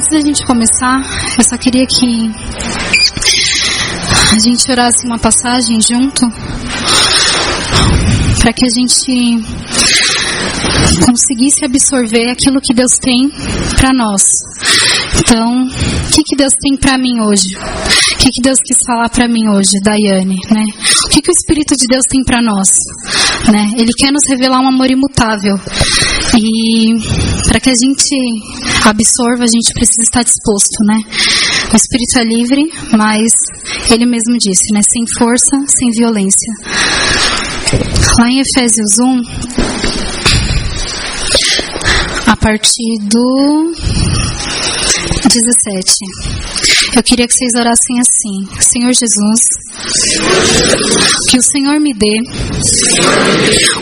Antes da gente começar, eu só queria que a gente orasse uma passagem junto, para que a gente conseguisse absorver aquilo que Deus tem para nós. Então, o que Deus tem para mim hoje? O que Deus quis falar para mim hoje, Daiane, né? O que o Espírito de Deus tem para nós, né? Ele quer nos revelar um amor imutável. E para que a gente absorva, a gente precisa estar disposto, né? O Espírito é livre, mas Ele mesmo disse, né? Sem força, sem violência. Lá em Efésios 1, a partir do 17, eu queria que vocês orassem assim: Senhor Jesus, que o Senhor me dê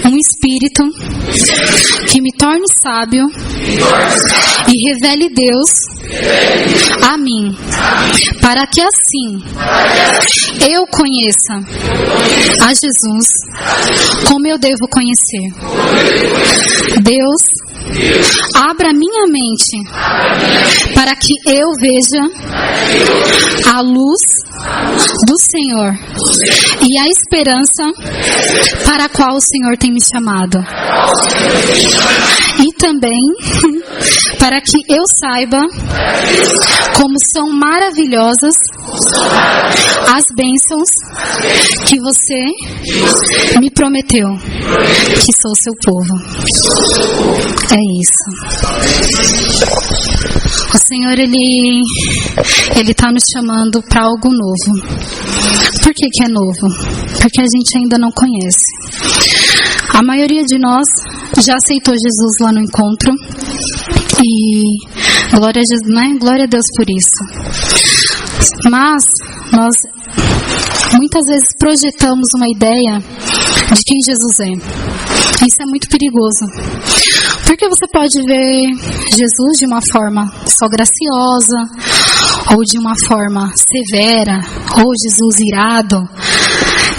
um espírito que me torne sábio e revele Deus a mim, para que assim eu conheça a Jesus como eu devo conhecer. Deus, abra minha mente para que eu veja a luz do Senhor e a esperança para a qual o Senhor tem me chamado. E também para que eu saiba como são maravilhosas as bênçãos que você me prometeu, que sou seu povo. É isso. O Senhor, Ele está nos chamando para algo novo. Por que é novo? Porque a gente ainda não conhece. A maioria de nós já aceitou Jesus lá no encontro. E glória a Jesus, né? Glória a Deus por isso. Mas nós muitas vezes projetamos uma ideia de quem Jesus é. Isso é muito perigoso. Porque você pode ver Jesus de uma forma só graciosa, ou de uma forma severa, ou Jesus irado.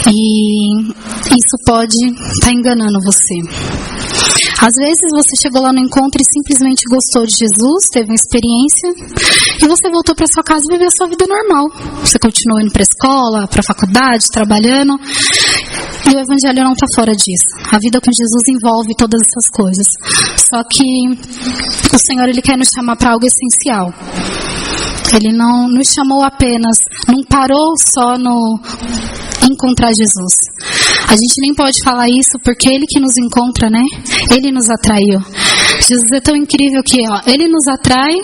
E isso pode estar enganando você. Às vezes você chegou lá no encontro e simplesmente gostou de Jesus, teve uma experiência, e você voltou para sua casa e viveu a sua vida normal. Você continuou indo para a escola, para a faculdade, trabalhando, e o Evangelho não está fora disso. A vida com Jesus envolve todas essas coisas. Só que o Senhor, Ele quer nos chamar para algo essencial. Ele não nos chamou apenas, não parou só no encontrar Jesus. A gente nem pode falar isso porque Ele que nos encontra, né? Ele nos atraiu. Jesus é tão incrível que, Ele nos atrai,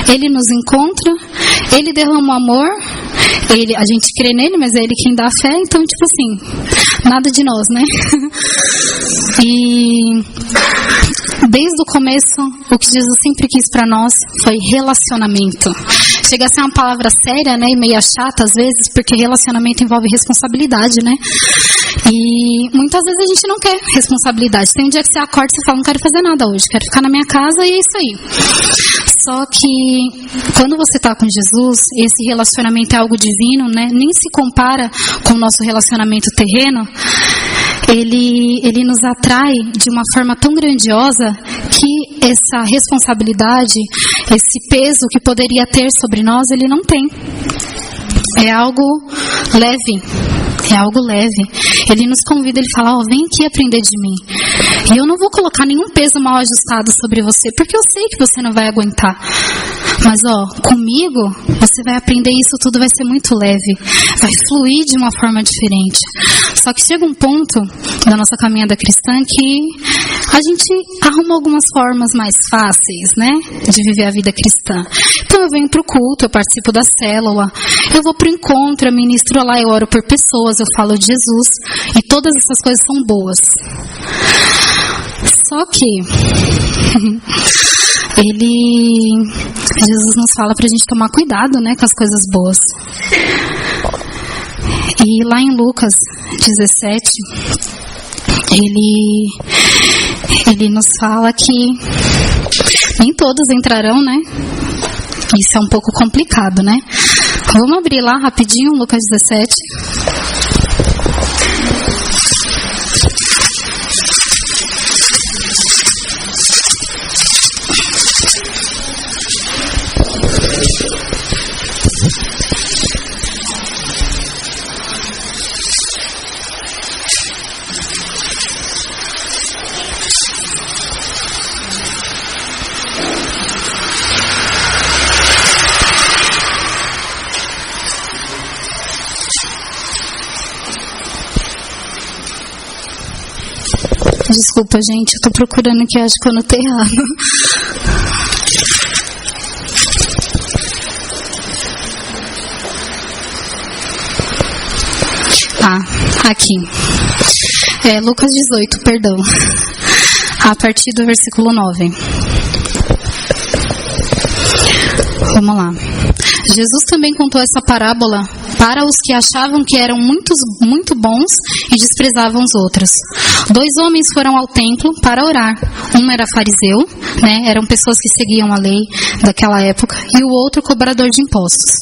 Ele nos encontra, Ele derrama amor, a gente crê nele, mas é Ele quem dá a fé. Então, tipo assim, nada de nós, né? E desde o começo, o que Jesus sempre quis para nós foi relacionamento. Chega a ser uma palavra séria, né, e meio chata às vezes, porque relacionamento envolve responsabilidade, né? E muitas vezes a gente não quer responsabilidade. Tem um dia que você acorda e você fala, não quero fazer nada hoje, quero ficar na minha casa e é isso aí. Só que quando você está com Jesus, esse relacionamento é algo divino, né? Nem se compara com o nosso relacionamento terreno. Ele nos atrai de uma forma tão grandiosa que essa responsabilidade, esse peso que poderia ter sobre nós, Ele não tem. É algo leve. É algo leve. Ele nos convida, Ele fala, vem aqui aprender de mim. E eu não vou colocar nenhum peso mal ajustado sobre você, porque eu sei que você não vai aguentar. Mas, comigo, você vai aprender isso tudo, vai ser muito leve. Vai fluir de uma forma diferente. Só que chega um ponto da nossa caminhada cristã que a gente arruma algumas formas mais fáceis, né? De viver a vida cristã. Então eu venho pro culto, eu participo da célula, eu vou pro encontro, eu ministro lá, eu ero por pessoas, eu falo de Jesus. E todas essas coisas são boas. Só que Jesus nos fala pra gente tomar cuidado, né, com as coisas boas. E lá em Lucas 17, ele nos fala que nem todos entrarão, né? Isso é um pouco complicado, né? Vamos abrir lá rapidinho, Lucas 17. Desculpa, gente, eu tô procurando aqui, acho que eu anotei errado. Aqui. Lucas 18, perdão. A partir do versículo 9. Vamos lá. Jesus também contou essa parábola para os que achavam que eram muito bons e desprezavam os outros. 2 homens foram ao templo para orar. Um era fariseu, eram pessoas que seguiam a lei daquela época, e o outro cobrador de impostos.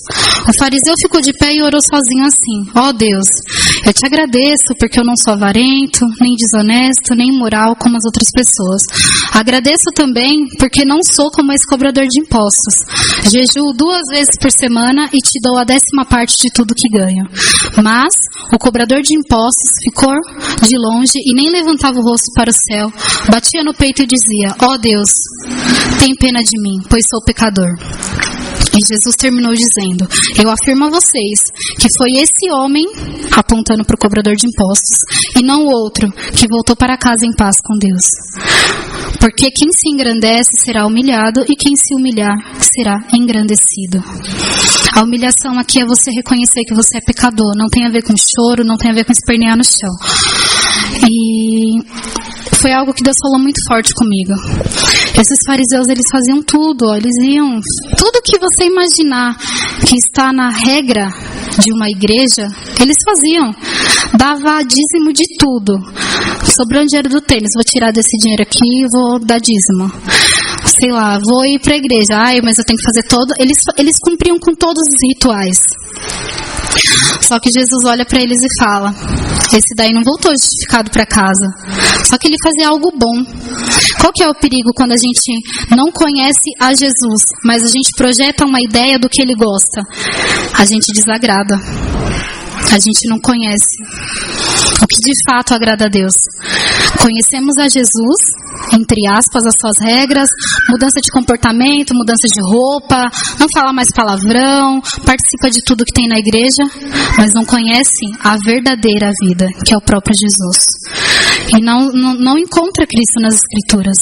O fariseu ficou de pé e orou sozinho assim: ó Deus, eu te agradeço porque eu não sou avarento, nem desonesto, nem imoral como as outras pessoas. Agradeço também porque não sou como esse cobrador de impostos. Jejuo 2 vezes por semana e te dou a 10ª parte de tudo que ganho. Mas o cobrador de impostos ficou de longe e nem levantava o rosto para o céu, batia no peito e dizia: ó Deus, tem pena de mim, pois sou pecador. E Jesus terminou dizendo: eu afirmo a vocês que foi esse homem, apontando para o cobrador de impostos, e não o outro, que voltou para casa em paz com Deus. Porque quem se engrandece será humilhado, e quem se humilhar será engrandecido. A humilhação aqui é você reconhecer que você é pecador. Não tem a ver com choro, não tem a ver com espernear no chão. E foi algo que Deus falou muito forte comigo. Esses fariseus, eles faziam tudo, eles iam... Tudo que você imaginar que está na regra de uma igreja, eles faziam. Dava dízimo de tudo. Sobrando dinheiro do tênis, vou tirar desse dinheiro aqui e vou dar dízimo. Sei lá, vou ir para a igreja, mas eu tenho que fazer todo... Eles cumpriam com todos os rituais. Só que Jesus olha para eles e fala: esse daí não voltou justificado para casa. Só que ele fazia algo bom. Qual que é o perigo quando a gente não conhece a Jesus, mas a gente projeta uma ideia do que ele gosta? A gente desagrada. A gente não conhece o que de fato agrada a Deus. Conhecemos a Jesus, entre aspas, as suas regras, mudança de comportamento, mudança de roupa, não fala mais palavrão, participa de tudo que tem na igreja, mas não conhece a verdadeira vida, que é o próprio Jesus. E não encontra Cristo nas Escrituras.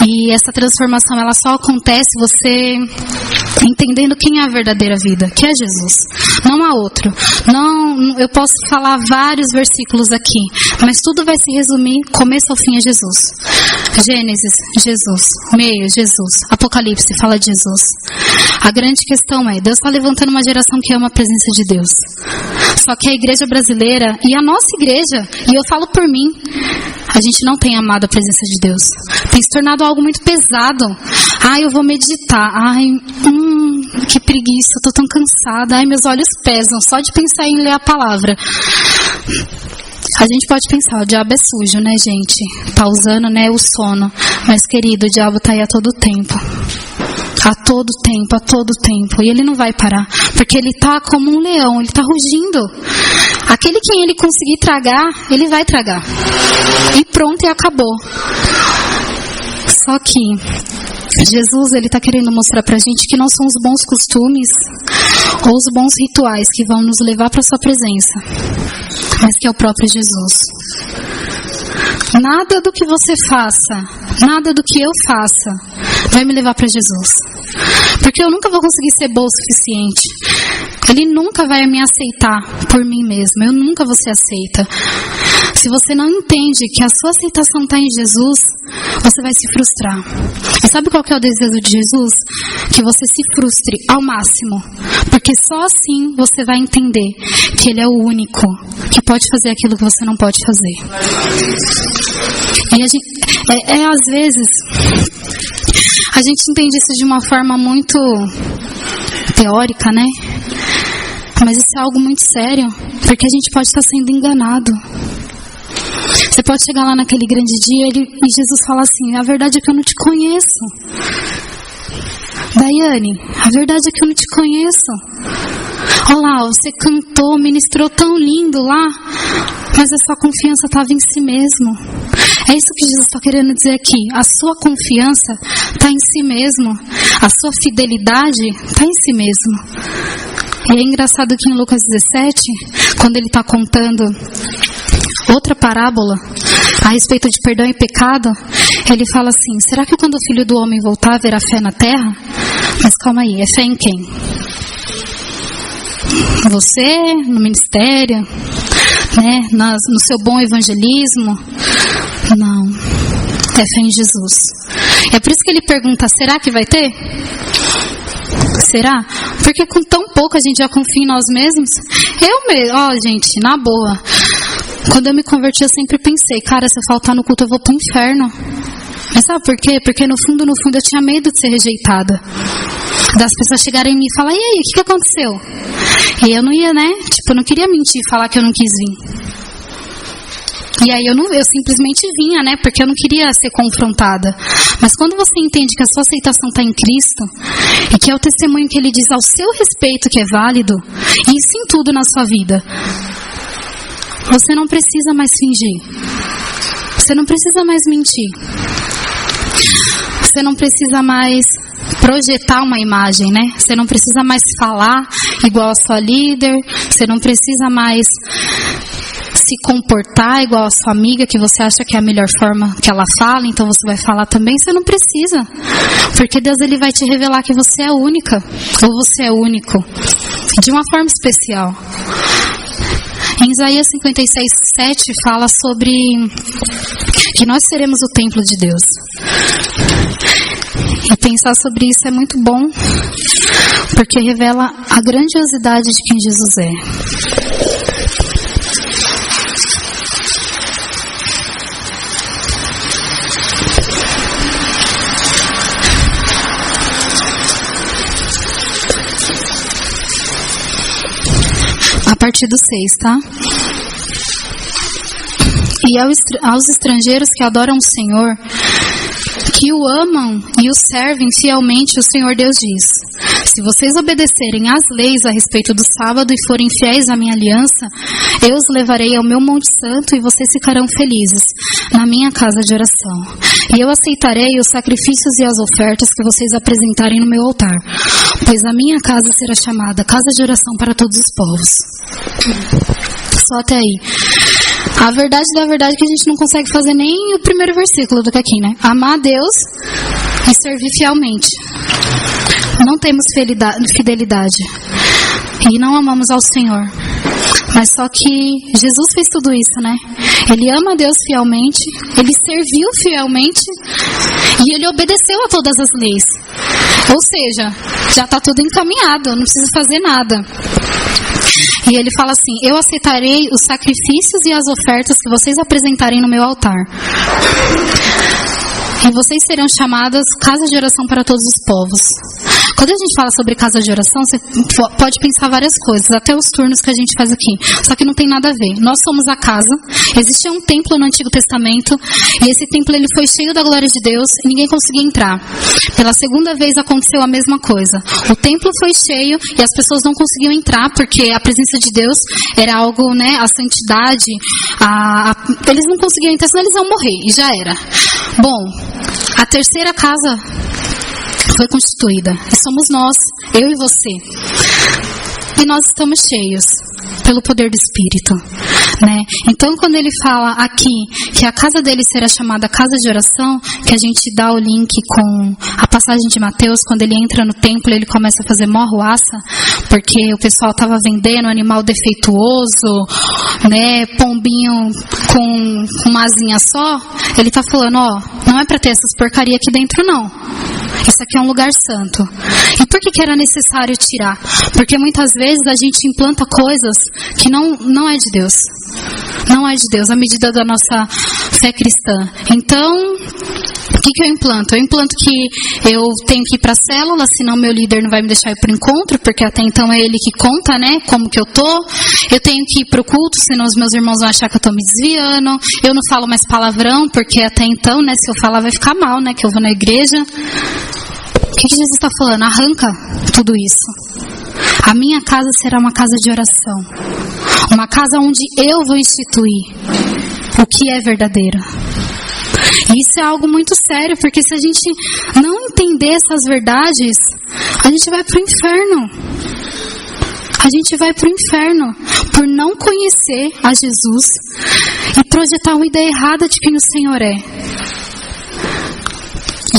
E essa transformação, ela só acontece você entendendo quem é a verdadeira vida, que é Jesus, não há outro. Não, eu posso falar vários versículos aqui, mas tudo vai se resumir, começo ao fim, é Jesus. Gênesis, Jesus. Meio, Jesus. Apocalipse, fala de Jesus. A grande questão é, Deus está levantando uma geração que ama a presença de Deus. Só que a igreja brasileira, e a nossa igreja, e eu falo por mim, a gente não tem amado a presença de Deus. Tem se tornado algo muito pesado. Eu vou meditar. Que preguiça, eu tô tão cansada. Meus olhos pesam só de pensar em ler a palavra. A gente pode pensar, o diabo é sujo, né, gente? Tá usando, o sono. Mas, querido, o diabo tá aí a todo tempo. A todo tempo. E ele não vai parar. Porque ele tá como um leão, ele tá rugindo. Aquele quem ele conseguir tragar, ele vai tragar. E pronto, e acabou. Só que Jesus, ele está querendo mostrar pra gente que não são os bons costumes ou os bons rituais que vão nos levar para sua presença, mas que é o próprio Jesus. Nada do que você faça, nada do que eu faça vai me levar para Jesus. Porque eu nunca vou conseguir ser boa o suficiente. Ele nunca vai me aceitar por mim mesma. Eu nunca vou ser aceita. Se você não entende que a sua aceitação está em Jesus, você vai se frustrar. E sabe qual que é o desejo de Jesus? Que você se frustre ao máximo. Porque só assim você vai entender que Ele é o único que pode fazer aquilo que você não pode fazer. E a gente, às vezes, a gente entende isso de uma forma muito teórica, né? Mas isso é algo muito sério, porque a gente pode estar sendo enganado. Você pode chegar lá naquele grande dia e Jesus fala assim: a verdade é que eu não te conheço. Daiane, a verdade é que eu não te conheço. Olha lá, você cantou, ministrou tão lindo lá, mas a sua confiança estava em si mesmo. É isso que Jesus está querendo dizer aqui. A sua confiança está em si mesmo. A sua fidelidade está em si mesmo. E é engraçado que em Lucas 17, quando ele está contando outra parábola a respeito de perdão e pecado, ele fala assim: será que quando o Filho do Homem voltar haverá fé na terra? Mas calma aí, é fé em quem? Você, no ministério, né, no seu bom evangelismo? Não, é fé em Jesus. É por isso que ele pergunta: será que vai ter? Será? Porque com tão pouco a gente já confia em nós mesmos. Eu mesmo, gente, na boa, quando eu me converti eu sempre pensei: cara, se eu faltar no culto eu vou pro inferno. Mas sabe por quê? Porque no fundo eu tinha medo de ser rejeitada, das pessoas chegarem em mim e falar: e aí, o que aconteceu? E eu não ia, né? Eu não queria mentir e falar que eu não quis vir. E aí eu simplesmente vinha, né? Porque eu não queria ser confrontada. Mas quando você entende que a sua aceitação está em Cristo, e que é o testemunho que Ele diz ao seu respeito que é válido, e isso em tudo na sua vida, você não precisa mais fingir. Você não precisa mais mentir. Você não precisa mais projetar uma imagem, né? Você não precisa mais falar igual a sua líder. Você não precisa mais se comportar igual a sua amiga, que você acha que é a melhor forma que ela fala, então você vai falar também. Você não precisa, porque Deus, Ele vai te revelar que você é única, ou você é único, de uma forma especial. Em Isaías 56:7 fala sobre que nós seremos o templo de Deus. E pensar sobre isso é muito bom, porque revela a grandiosidade de quem Jesus é. A partir do 6, tá? E aos estrangeiros que adoram o Senhor, que o amam e o servem fielmente, o Senhor Deus diz: se vocês obedecerem às leis a respeito do sábado e forem fiéis à minha aliança, eu os levarei ao meu Monte Santo e vocês ficarão felizes na minha casa de oração. E eu aceitarei os sacrifícios e as ofertas que vocês apresentarem no meu altar, pois a minha casa será chamada casa de oração para todos os povos. Só até aí. A verdade da verdade é que a gente não consegue fazer nem o primeiro versículo do que aqui, né? Amar a Deus e servir fielmente. Não temos fidelidade e não amamos ao Senhor. Mas só que Jesus fez tudo isso, né? Ele ama a Deus fielmente, Ele serviu fielmente e Ele obedeceu a todas as leis. Ou seja, já está tudo encaminhado, não precisa fazer nada. E Ele fala assim: eu aceitarei os sacrifícios e as ofertas que vocês apresentarem no meu altar. E vocês serão chamadas casa de oração para todos os povos. Quando a gente fala sobre casa de oração, você pode pensar várias coisas, até os turnos que a gente faz aqui. Só que não tem nada a ver. Nós somos a casa. Existia um templo no Antigo Testamento, e esse templo ele foi cheio da glória de Deus e ninguém conseguia entrar. Pela segunda vez aconteceu a mesma coisa. O templo foi cheio e as pessoas não conseguiam entrar, porque a presença de Deus era algo, né, a santidade, eles não conseguiam entrar, senão eles iam morrer, e já era. Bom, a terceira casa foi constituída, e somos nós, eu e você. E nós estamos cheios pelo poder do Espírito, né? Então, quando ele fala aqui que a casa dele será chamada casa de oração, que a gente dá o link com a passagem de Mateus, quando ele entra no templo, ele começa a fazer mó ruaça, porque o pessoal estava vendendo animal defeituoso, né? Pombinho com uma asinha só. Ele está falando: ó, não é para ter essas porcaria aqui dentro, não. Isso aqui é um lugar santo. E por que era necessário tirar? Porque muitas vezes a gente implanta coisas que não é de Deus. Não é de Deus, à medida da nossa fé cristã. Então, o que eu implanto? Eu implanto que eu tenho que ir para a célula, senão meu líder não vai me deixar ir para o encontro, porque até então é ele que conta, né, como que eu tô. Eu tenho que ir para o culto, senão os meus irmãos vão achar que eu estou me desviando. Eu não falo mais palavrão, porque até então, né, se eu falar vai ficar mal, né, que eu vou na igreja. O que Jesus está falando? Arranca tudo isso. A minha casa será uma casa de oração. Uma casa onde eu vou instituir o que é verdadeiro. E isso é algo muito sério, porque se a gente não entender essas verdades, a gente vai para o inferno. A gente vai para o inferno por não conhecer a Jesus e projetar uma ideia errada de quem o Senhor é.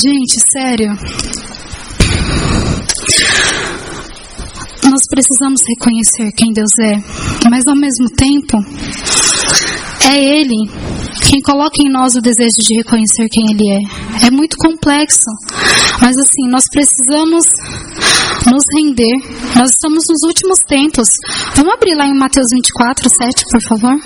Gente, sério. Nós precisamos reconhecer quem Deus é, mas ao mesmo tempo, é Ele quem coloca em nós o desejo de reconhecer quem Ele é. É muito complexo, mas assim, nós precisamos nos render. Nós estamos nos últimos tempos. Vamos abrir lá em Mateus 24, 7, por favor.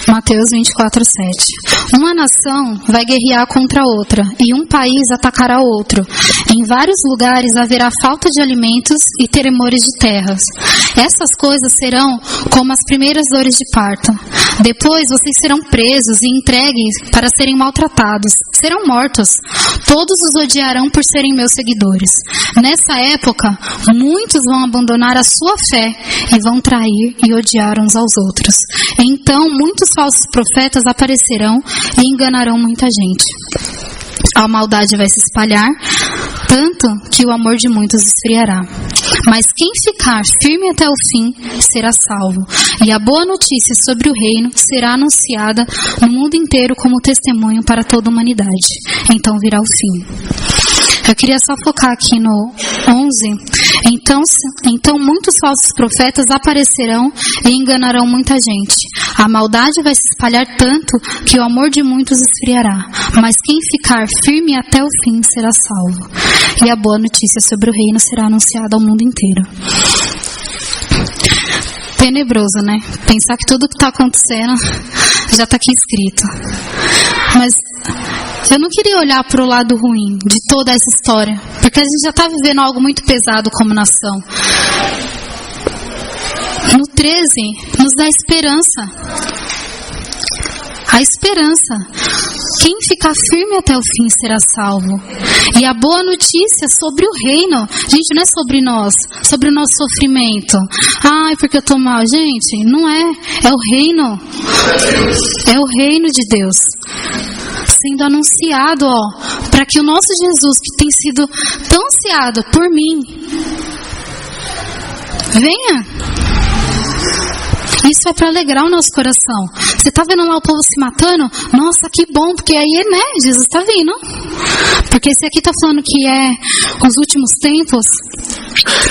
Mateus 24, 7. Uma nação vai guerrear contra outra, e um país atacará outro. Em vários lugares haverá falta de alimentos e tremores de terras. Essas coisas serão como as primeiras dores de parto. Depois vocês serão presos e entregues para serem maltratados. Serão mortos. Todos os odiarão por serem meus seguidores. Nessa época, muitos vão abandonar a sua fé e vão trair e odiar uns aos outros. Então, muitos falsos profetas aparecerão e enganarão muita gente. A maldade vai se espalhar, tanto que o amor de muitos esfriará. Mas quem ficar firme até o fim será salvo. E a boa notícia sobre o reino será anunciada no mundo inteiro como testemunho para toda a humanidade. Então virá o fim. Eu queria só focar aqui no 11. Então muitos falsos profetas aparecerão e enganarão muita gente. A maldade vai se espalhar tanto que o amor de muitos esfriará. Mas quem ficar firme até o fim será salvo. E a boa notícia sobre o reino será anunciada ao mundo inteiro. Tenebroso, né? Pensar que tudo que está acontecendo já está aqui escrito. Mas eu não queria olhar para o lado ruim de toda essa história, porque a gente já está vivendo algo muito pesado como nação. No 13, nos dá esperança. A esperança. Quem ficar firme até o fim será salvo. E a boa notícia sobre o reino. Gente, não é sobre nós, sobre o nosso sofrimento. Ai, porque eu tô mal. Gente, não é. É o reino. É o reino de Deus sendo anunciado, para que o nosso Jesus, que tem sido tão ansiado por mim, venha. Isso é para alegrar o nosso coração. Você tá vendo lá o povo se matando? Nossa, que bom, porque aí, né, Jesus tá vindo. Porque esse aqui tá falando que é os últimos tempos,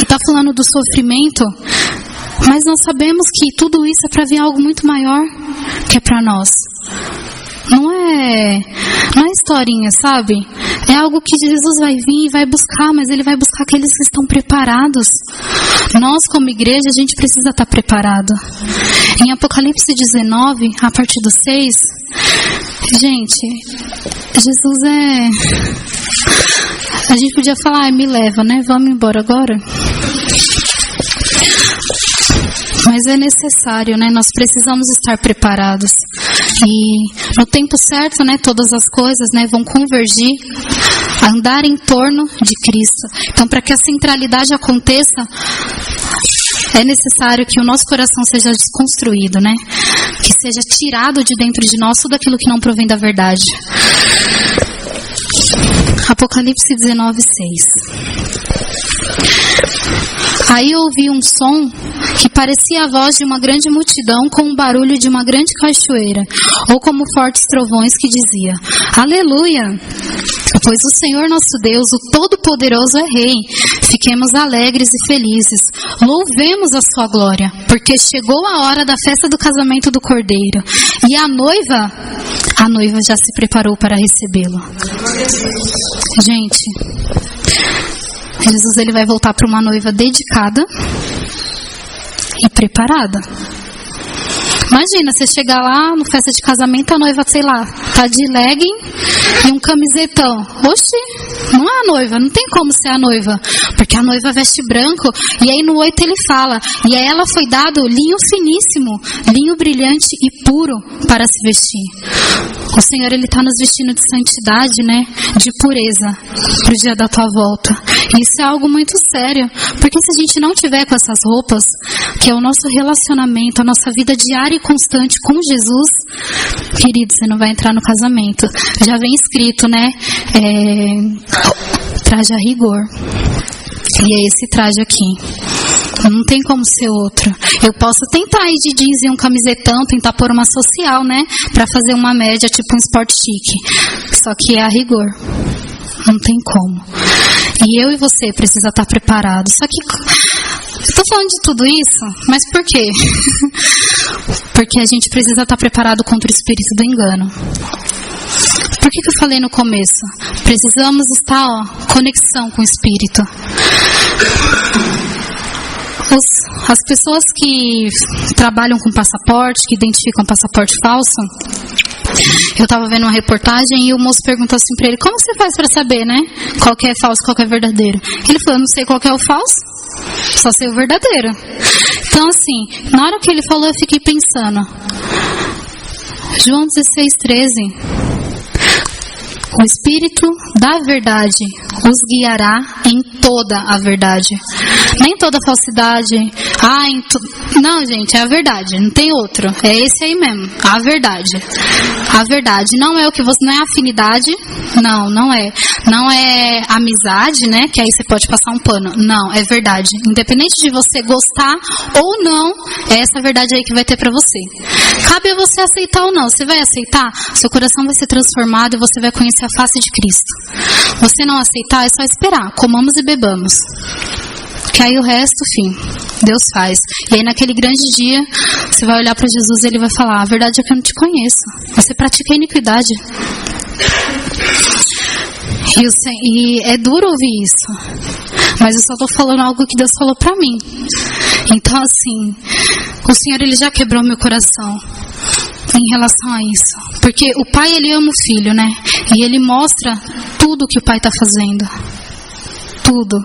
e tá falando do sofrimento, mas nós sabemos que tudo isso é para vir algo muito maior que é para nós. Não é historinha, sabe? É algo que Jesus vai vir e vai buscar, mas Ele vai buscar aqueles que estão preparados. Nós, como igreja, a gente precisa estar preparado. Em Apocalipse 19, a partir do 6, gente, Jesus é... A gente podia falar, me leva, né? Vamos embora agora. Mas é necessário, né? Nós precisamos estar preparados. E no tempo certo, né? Todas as coisas, né? Vão convergir, andar em torno de Cristo. Então, para que a centralidade aconteça, é necessário que o nosso coração seja desconstruído, né? Que seja tirado de dentro de nós tudo aquilo que não provém da verdade. Apocalipse 19, 6. Aí eu ouvi um som que parecia a voz de uma grande multidão com o barulho de uma grande cachoeira, ou como fortes trovões, que dizia: Aleluia! Pois o Senhor nosso Deus, o Todo-Poderoso, é Rei. Fiquemos alegres e felizes. Louvemos a sua glória, porque chegou a hora da festa do casamento do Cordeiro. E a noiva já se preparou para recebê-lo. Gente, Jesus, ele vai voltar para uma noiva dedicada e preparada. Imagina, você chegar lá no festa de casamento, a noiva, sei lá, tá de legging e um camisetão. Oxi, não é a noiva, não tem como ser a noiva. Porque a noiva veste branco, e aí no 8 ele fala: e a ela foi dado linho finíssimo, linho brilhante e puro para se vestir. O Senhor, Ele está nos vestindo de santidade, né? De pureza para o dia da tua volta. E isso é algo muito sério, porque se a gente não tiver com essas roupas, que é o nosso relacionamento, a nossa vida diária e constante com Jesus, querido, você não vai entrar no casamento. Já vem escrito, né? Traje a rigor. E é esse traje aqui. Não tem como ser outro. Eu posso tentar ir de jeans e um camisetão, tentar pôr uma social, né? Pra fazer uma média, tipo um sport chique. Só que é a rigor. Não tem como. E eu e você precisa estar preparado. Só que eu tô falando de tudo isso, mas por quê? Porque a gente precisa estar preparado contra o espírito do engano. Por que eu falei no começo? Precisamos estar, conexão com o espírito. As pessoas que trabalham com passaporte, que identificam passaporte falso, eu estava vendo uma reportagem e o moço perguntou assim para ele: como você faz para saber, né? Qual que é falso, qual que é verdadeiro? Ele falou: eu não sei qual que é o falso, só sei o verdadeiro. Então assim, na hora que ele falou, eu fiquei pensando, João 16:13, o Espírito da verdade os guiará em toda a verdade. Nem toda falsidade. Não, gente, é a verdade, não tem outro. É esse aí mesmo, a verdade. A verdade não é o que você... Não é afinidade. Não é. Não é amizade, né? Que aí você pode passar um pano. Não, é verdade. Independente de você gostar ou não, é essa verdade aí que vai ter pra você. Cabe a você aceitar ou não. Você vai aceitar? Seu coração vai ser transformado e você vai conhecer a face de Cristo. Você não aceitar, é só esperar. Comamos e bebamos. Que aí o resto, Deus faz. E aí naquele grande dia, você vai olhar para Jesus e Ele vai falar: a verdade é que eu não te conheço. Você pratica a iniquidade. E é duro ouvir isso. Mas eu só estou falando algo que Deus falou para mim. Então assim, o Senhor, Ele já quebrou meu coração em relação a isso. Porque o pai, ele ama o filho, né? E ele mostra tudo que o pai está fazendo. Tudo.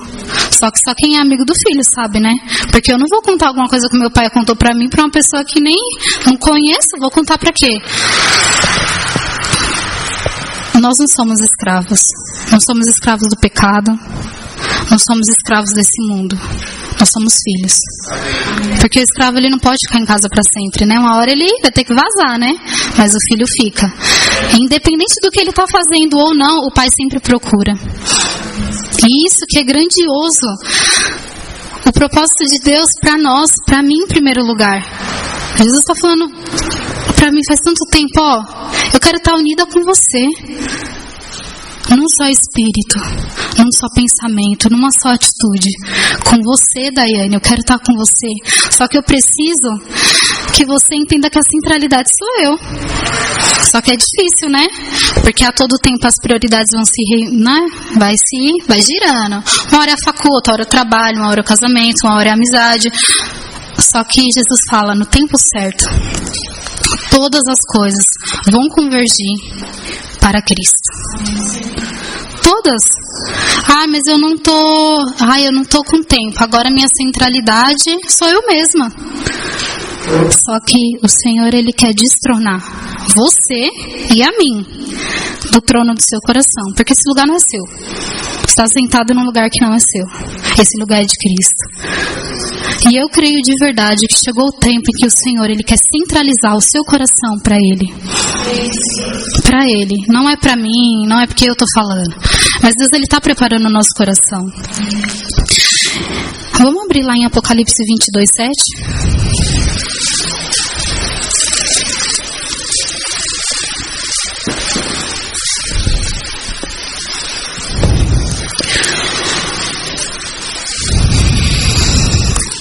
Só que só quem é amigo do filho sabe, né? Porque eu não vou contar alguma coisa que meu pai contou pra mim pra uma pessoa que nem não conheço. Vou contar pra quê? Nós não somos escravos. Não somos escravos do pecado. Não somos escravos desse mundo. Nós somos filhos. Porque o escravo, ele não pode ficar em casa para sempre, né? Uma hora ele vai ter que vazar, né? Mas o filho fica. Independente do que ele está fazendo ou não, o pai sempre procura. E isso que é grandioso. O propósito de Deus para nós, para mim em primeiro lugar. Jesus está falando para mim faz tanto tempo, ó. Eu quero estar unida com você. Num só espírito, num só pensamento, numa só atitude. Com você, Daiane, eu quero estar com você. Só que eu preciso que você entenda que a centralidade sou eu. Só que é difícil, né? Porque a todo tempo as prioridades vão vai girando. Uma hora é a facu, outra hora é o trabalho, uma hora é o casamento, uma hora é a amizade. Só que Jesus fala, no tempo certo, todas as coisas vão convergir para Cristo. Todas. Mas eu não tô com tempo. Agora minha centralidade sou eu mesma. Só que o Senhor, Ele quer destronar você e a mim do trono do seu coração. Porque esse lugar não é seu. Você está sentado num lugar que não é seu. Esse lugar é de Cristo. E eu creio de verdade que chegou o tempo em que o Senhor, Ele quer centralizar o seu coração para Ele. Para Ele. Não é para mim, não é porque eu estou falando. Mas Deus, Ele está preparando o nosso coração. Vamos abrir lá em Apocalipse 22:7.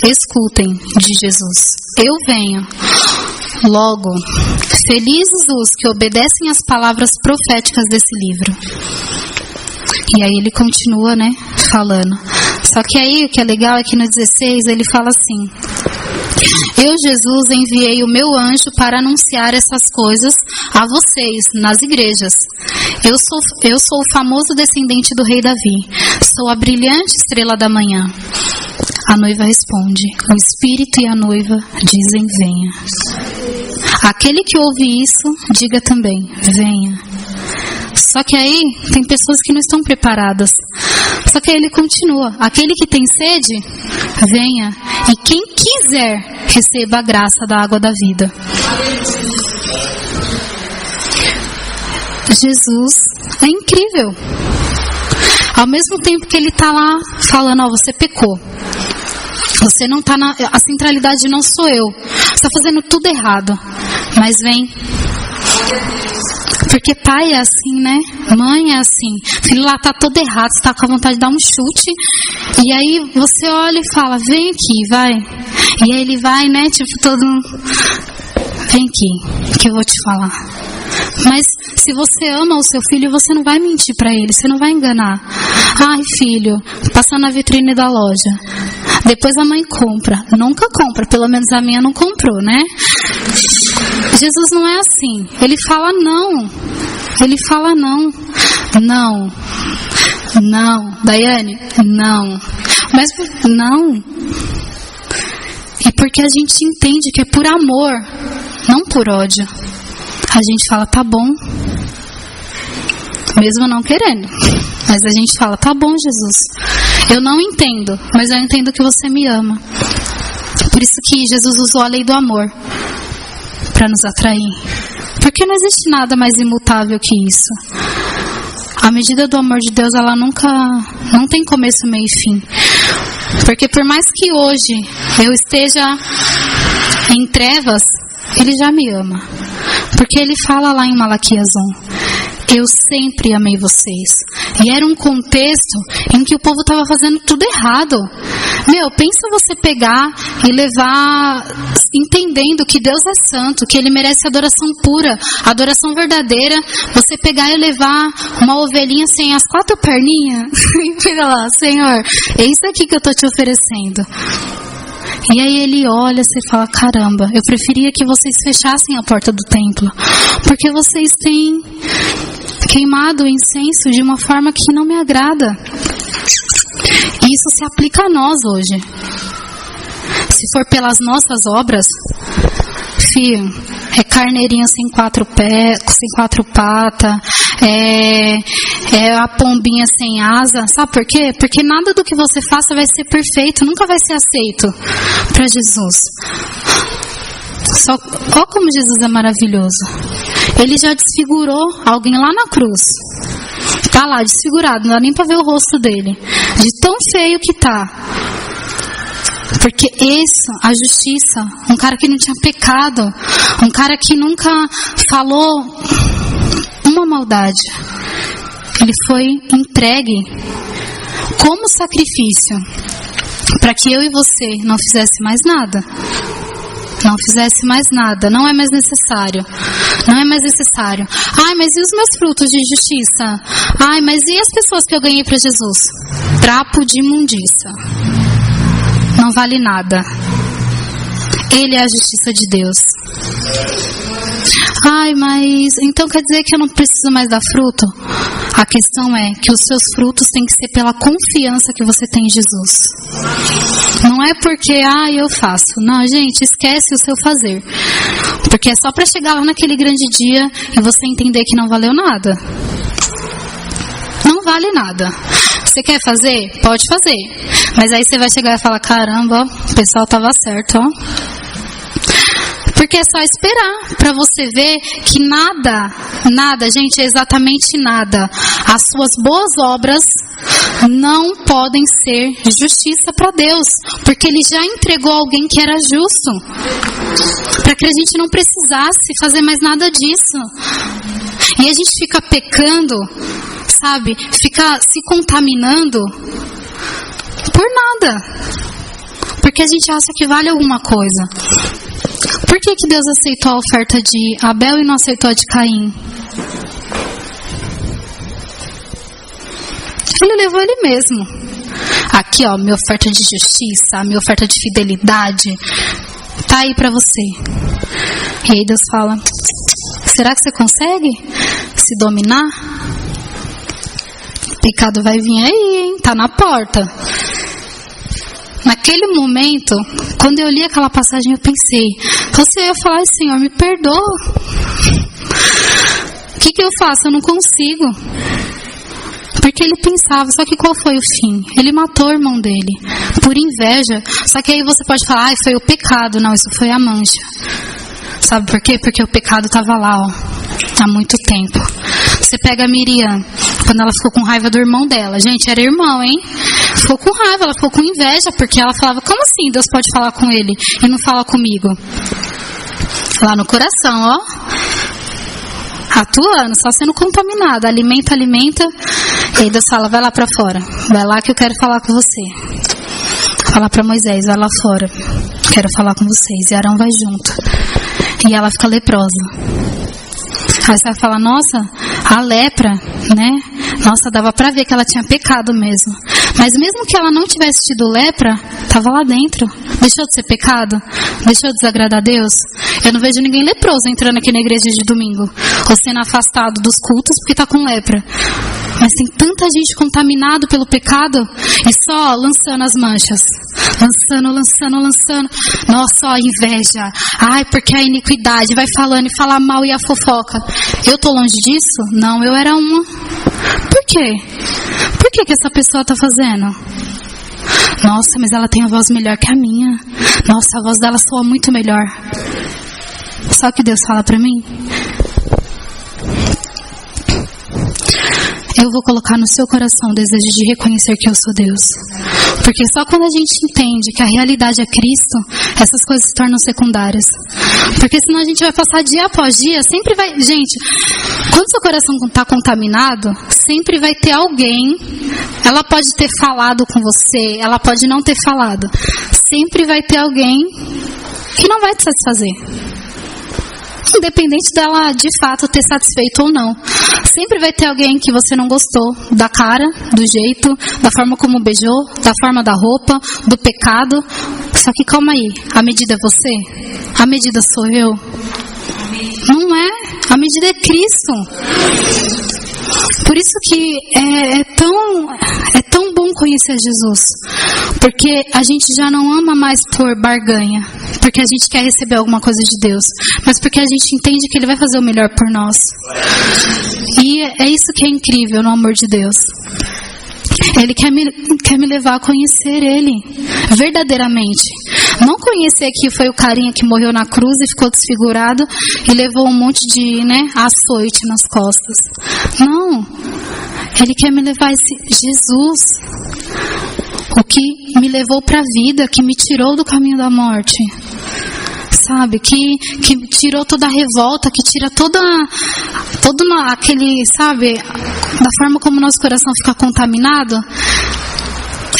Escutem de Jesus: eu venho logo. Felizes os que obedecem às palavras proféticas desse livro. E aí ele continua, né, falando. Só que aí o que é legal é que no 16 ele fala assim: eu, Jesus, enviei o meu anjo para anunciar essas coisas a vocês nas igrejas. Eu sou o famoso descendente do rei Davi. Sou a brilhante estrela da manhã. A noiva responde: o Espírito e a noiva dizem: venha. Aquele que ouve isso, diga também, venha. Só que aí tem pessoas que não estão preparadas. Só que aí ele continua, aquele que tem sede, venha. E quem quiser, receba a graça da água da vida. Jesus é incrível. Ao mesmo tempo que ele está lá falando, você pecou. Você não está a centralidade não sou eu. Você está fazendo tudo errado. Mas vem. Porque pai é assim, né? Mãe é assim. Filho lá tá todo errado, você tá com a vontade de dar um chute. E aí você olha e fala, vem aqui, vai. E aí ele vai, né? Tipo, todo... Vem aqui, que eu vou te falar. Mas se você ama o seu filho, você não vai mentir pra ele, você não vai enganar. Ai, filho, passar na vitrine da loja. Depois a mãe compra. Nunca compra, pelo menos a minha não comprou, né? Jesus não é assim. Ele fala não. Ele fala não. Não. Não. Daiane, não. Mas não. E porque a gente entende que é por amor, não por ódio. A gente fala, tá bom. Mesmo não querendo. Mas a gente fala, tá bom, Jesus. Eu não entendo, mas eu entendo que você me ama. Por isso que Jesus usou a lei do amor para nos atrair. Porque não existe nada mais imutável que isso. A medida do amor de Deus, ela nunca, não tem começo, meio e fim. Porque por mais que hoje eu esteja em trevas, Ele já me ama. Porque Ele fala lá em Malaquias 1, eu sempre amei vocês. E era um contexto em que o povo estava fazendo tudo errado. Pensa você pegar e levar, entendendo que Deus é santo, que Ele merece adoração pura, adoração verdadeira. Você pegar e levar uma ovelhinha sem as 4 perninhas e fica lá, Senhor, é isso aqui que eu estou te oferecendo. E aí ele olha e fala, caramba, eu preferia que vocês fechassem a porta do templo, porque vocês têm queimado o incenso de uma forma que não me agrada. E isso se aplica a nós hoje. Se for pelas nossas obras, filho, é carneirinho sem 4 pés, sem 4 patas, é a pombinha sem asa. Sabe por quê? Porque nada do que você faça vai ser perfeito, nunca vai ser aceito para Jesus. Olha como Jesus é maravilhoso. Ele já desfigurou alguém lá na cruz. Tá lá, desfigurado, não dá nem para ver o rosto dele. De tão feio que tá. Porque isso, a justiça, um cara que não tinha pecado, um cara que nunca falou uma maldade, ele foi entregue como sacrifício para que eu e você não fizesse mais nada. Não fizesse mais nada, não é mais necessário. Não é mais necessário. Ai, mas e os meus frutos de justiça? Ai, mas e as pessoas que eu ganhei para Jesus? Trapo de imundícia. Não vale nada. Ele é a justiça de Deus. Ai, mas então quer dizer que eu não preciso mais dar fruto? A questão é que os seus frutos têm que ser pela confiança que você tem em Jesus. Não é porque, eu faço. Não, gente, esquece o seu fazer. Porque é só para chegar lá naquele grande dia e você entender que não valeu nada. Não vale nada. Você quer fazer? Pode fazer. Mas aí você vai chegar e falar, caramba, o pessoal estava certo, ó. Porque é só esperar para você ver que nada, gente, é exatamente nada. As suas boas obras não podem ser justiça para Deus, porque Ele já entregou alguém que era justo, para que a gente não precisasse fazer mais nada disso. E a gente fica pecando, sabe? Fica se contaminando por nada, porque a gente acha que vale alguma coisa. Por que Deus aceitou a oferta de Abel e não aceitou a de Caim? Ele levou ele mesmo. Aqui, ó, minha oferta de justiça, minha oferta de fidelidade, tá aí pra você. E aí Deus fala, será que você consegue se dominar? O pecado vai vir aí, hein? Tá na porta. Naquele momento, quando eu li aquela passagem, eu pensei, você ia falar, Senhor, me perdoa. O que eu faço? Eu não consigo. Porque ele pensava, só que qual foi o fim? Ele matou o irmão dele, por inveja. Só que aí você pode falar, foi o pecado. Não, isso foi a mancha. Sabe por quê? Porque o pecado estava lá, há muito tempo. Você pega a Miriam, quando ela ficou com raiva do irmão dela. Gente, era irmão, hein? Ficou com raiva, ela ficou com inveja, porque ela falava, como assim Deus pode falar com ele e não fala comigo? Lá no coração, ó. Atuando, só sendo contaminada. Alimenta. E aí Deus fala, vai lá pra fora. Vai lá que eu quero falar com você. Falar pra Moisés, vai lá fora. Quero falar com vocês. E Arão vai junto. E ela fica leprosa. Aí você vai falar, nossa, a lepra, né? Nossa, dava pra ver que ela tinha pecado mesmo. Mas mesmo que ela não tivesse tido lepra, estava lá dentro. Deixou de ser pecado? Deixou de desagradar a Deus? Eu não vejo ninguém leproso entrando aqui na igreja de domingo, ou sendo afastado dos cultos porque está com lepra. Mas tem tanta gente contaminada pelo pecado e só lançando as manchas. Lançando. Nossa, ó, inveja. Ai, porque a iniquidade vai falando e fala mal e a fofoca. Eu tô longe disso? Não, eu era uma. Por quê? Por que essa pessoa tá fazendo? Nossa, mas ela tem a voz melhor que a minha. Nossa, a voz dela soa muito melhor. Sabe o que Deus fala pra mim? Eu vou colocar no seu coração o desejo de reconhecer que eu sou Deus. Porque só quando a gente entende que a realidade é Cristo, essas coisas se tornam secundárias. Porque senão a gente vai passar dia após dia, sempre vai... Gente, quando seu coração está contaminado, sempre vai ter alguém, ela pode ter falado com você, ela pode não ter falado. Sempre vai ter alguém que não vai te satisfazer. Independente dela de fato ter satisfeito ou não. Sempre vai ter alguém que você não gostou da cara, do jeito, da forma como beijou, da forma da roupa, do pecado. Só que calma aí, a medida é você? A medida sou eu? Não é, a medida é Cristo. Por isso que é tão bom conhecer Jesus. Porque a gente já não ama mais por barganha, porque a gente quer receber alguma coisa de Deus, mas porque a gente entende que Ele vai fazer o melhor por nós. E é isso que é incrível no amor de Deus. Ele quer me levar a conhecer Ele verdadeiramente. Não conhecer que foi o carinha que morreu na cruz e ficou desfigurado e levou um monte de açoite nas costas. Não. Ele quer me levar a esse Jesus, o que me levou para a vida, que me tirou do caminho da morte. Sabe, que tirou toda a revolta, que tira aquele, sabe, da forma como o nosso coração fica contaminado.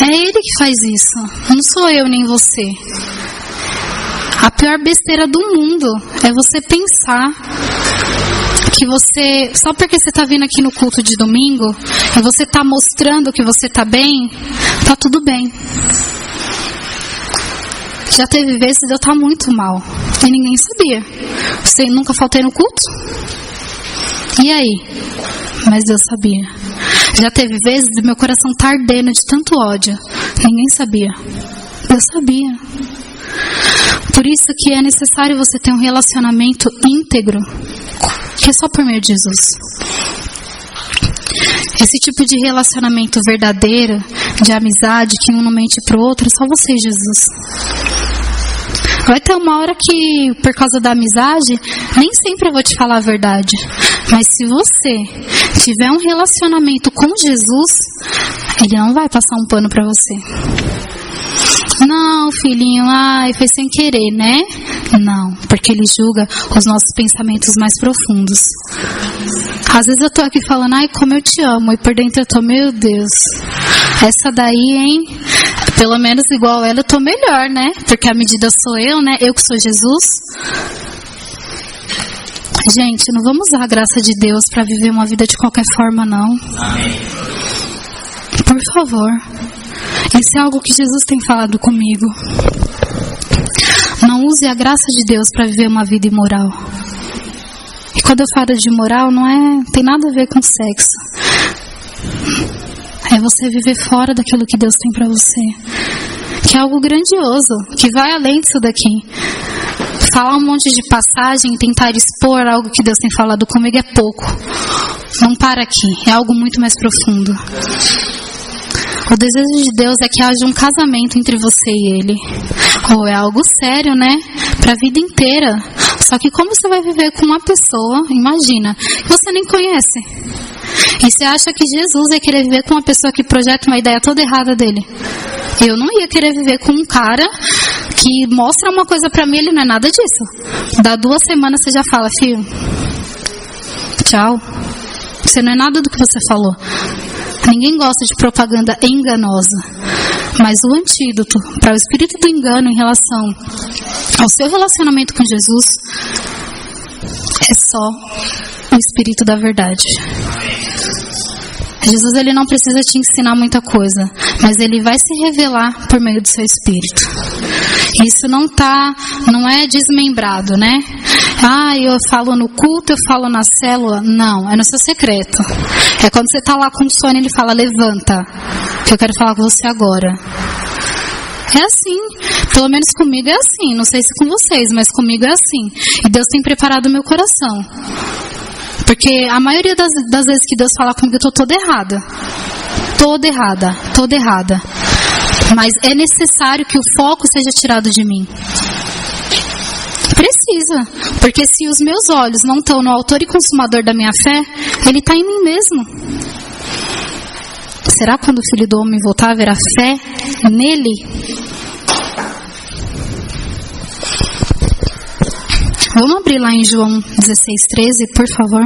É Ele que faz isso, não sou eu nem você. A pior besteira do mundo é você pensar que você, só porque você está vindo aqui no culto de domingo e você está mostrando que você está bem, tá tudo bem. Já teve vezes de eu estar muito mal e ninguém sabia. Você nunca faltei no culto? E aí? Mas Deus sabia. Já teve vezes de meu coração estar ardendo de tanto ódio. Ninguém sabia. Deus sabia. Por isso que é necessário você ter um relacionamento íntegro, que é só por meio de Jesus. Esse tipo de relacionamento verdadeiro, de amizade, que um não mente pro outro, é só você e Jesus. Vai ter uma hora que, por causa da amizade, nem sempre eu vou te falar a verdade. Mas se você tiver um relacionamento com Jesus, Ele não vai passar um pano pra você. Não, filhinho, foi sem querer, né? Não, porque Ele julga os nossos pensamentos mais profundos. Às vezes eu tô aqui falando, como eu te amo, e por dentro eu tô, meu Deus, essa daí, hein? Pelo menos igual ela eu tô melhor, né? Porque a medida sou eu, né? Eu que sou Jesus. Gente, não vamos usar a graça de Deus pra viver uma vida de qualquer forma, não. Amém. Por favor. Isso é algo que Jesus tem falado comigo. Não use a graça de Deus para viver uma vida imoral. E quando eu falo de moral, tem nada a ver com sexo. É você viver fora daquilo que Deus tem para você. que é algo grandioso, que vai além disso daqui. Falar um monte de passagem, tentar expor algo que Deus tem falado comigo é pouco. Não para aqui, é algo muito mais profundo. O desejo de Deus é que haja um casamento entre você e Ele. Ou é algo sério, né? Para a vida inteira. Só que como você vai viver com uma pessoa, imagina, que você nem conhece. E você acha que Jesus ia querer viver com uma pessoa que projeta uma ideia toda errada dele? Eu não ia querer viver com um cara que mostra uma coisa pra mim, ele não é nada disso. Dá 2 semanas você já fala, filho, tchau. Você não é nada do que você falou. Ninguém gosta de propaganda enganosa. Mas o antídoto para o espírito do engano em relação ao seu relacionamento com Jesus é só o espírito da verdade. Jesus, ele não precisa te ensinar muita coisa, mas ele vai se revelar por meio do seu espírito. Isso não é desmembrado, né? Eu falo no culto, eu falo na célula. Não, é no seu secreto. É quando você está lá com sono, ele fala, levanta, que eu quero falar com você agora. É assim, pelo menos comigo é assim. Não sei se com vocês, mas comigo é assim. E Deus tem preparado o meu coração. Porque a maioria das vezes que Deus fala comigo, eu estou toda errada. Toda errada. Mas é necessário que o foco seja tirado de mim. Precisa. Porque se os meus olhos não estão no autor e consumador da minha fé, ele está em mim mesmo. Será que quando o Filho do Homem voltar, haverá fé nele? Vamos abrir lá em João 16:13, por favor.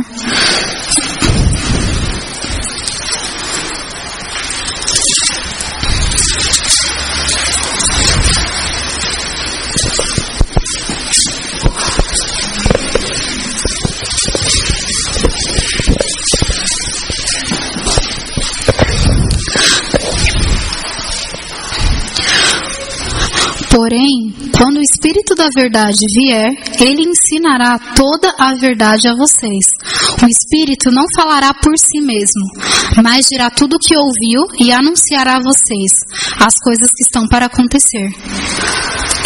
Porém, quando o Espírito da verdade vier, ele ensinará toda a verdade a vocês. O Espírito não falará por si mesmo, mas dirá tudo o que ouviu e anunciará a vocês as coisas que estão para acontecer.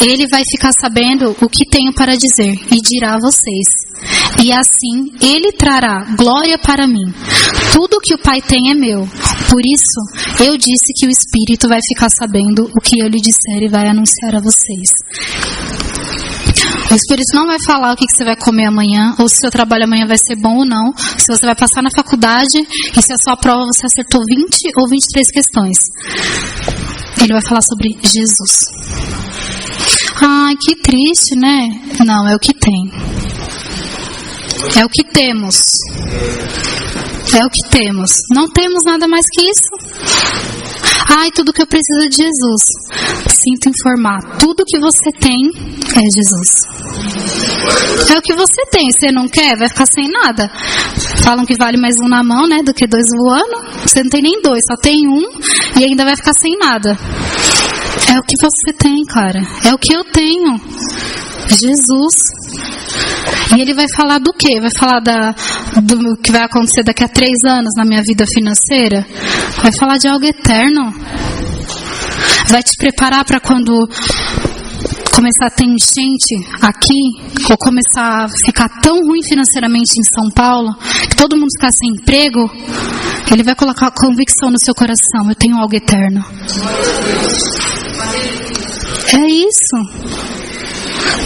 Ele vai ficar sabendo o que tenho para dizer e dirá a vocês. E assim, ele trará glória para mim. Tudo o que o Pai tem é meu. Por isso, eu disse que o Espírito vai ficar sabendo o que eu lhe disser e vai anunciar a vocês. O Espírito não vai falar o que você vai comer amanhã, ou se o seu trabalho amanhã vai ser bom ou não, se você vai passar na faculdade e se a sua prova você acertou 20 ou 23 questões. Ele vai falar sobre Jesus. Ai, que triste, né? Não, é o que tem. É o que temos. É o que temos. Não temos nada mais que isso. Ai, tudo que eu preciso é de Jesus. Sinto informar. Tudo que você tem é Jesus. É o que você tem. Você não quer, vai ficar sem nada. Falam que vale mais um na mão, né, do que 2 voando. Você não tem nem 2, só tem 1 e ainda vai ficar sem nada. É o que você tem, cara. É o que eu tenho. Jesus. E ele vai falar do quê? Vai falar do que vai acontecer daqui a 3 anos na minha vida financeira? Vai falar de algo eterno. Vai te preparar para quando começar a ter enchente aqui, ou começar a ficar tão ruim financeiramente em São Paulo, que todo mundo ficar sem emprego. Ele vai colocar convicção no seu coração. Eu tenho algo eterno. É isso.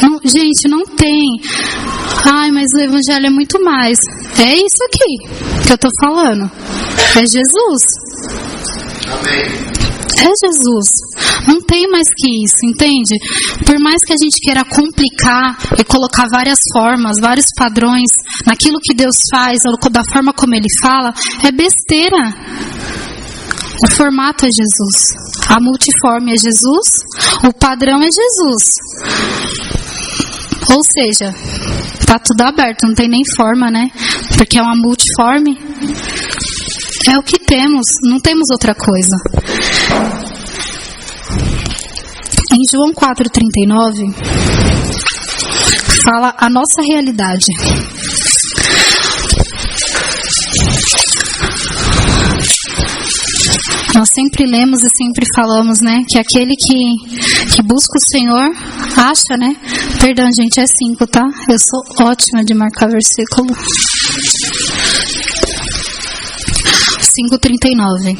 Não, gente, não tem. Ai, mas o evangelho é muito mais. É isso aqui que eu tô falando. É Jesus. Amém. É Jesus. Não tem mais que isso, entende? Por mais que a gente queira complicar e colocar várias formas, vários padrões naquilo que Deus faz, ou da forma como Ele fala, é besteira. O formato é Jesus. A multiforme é Jesus. O padrão é Jesus. Ou seja, tá tudo aberto, não tem nem forma, né? Porque é uma multiforme. É o que temos, não temos outra coisa. Em João 4,39 fala a nossa realidade. Nós sempre lemos e sempre falamos, né, que aquele que busca o Senhor acha, né? Perdão, gente, é 5, tá? Eu sou ótima de marcar versículo. 5:39.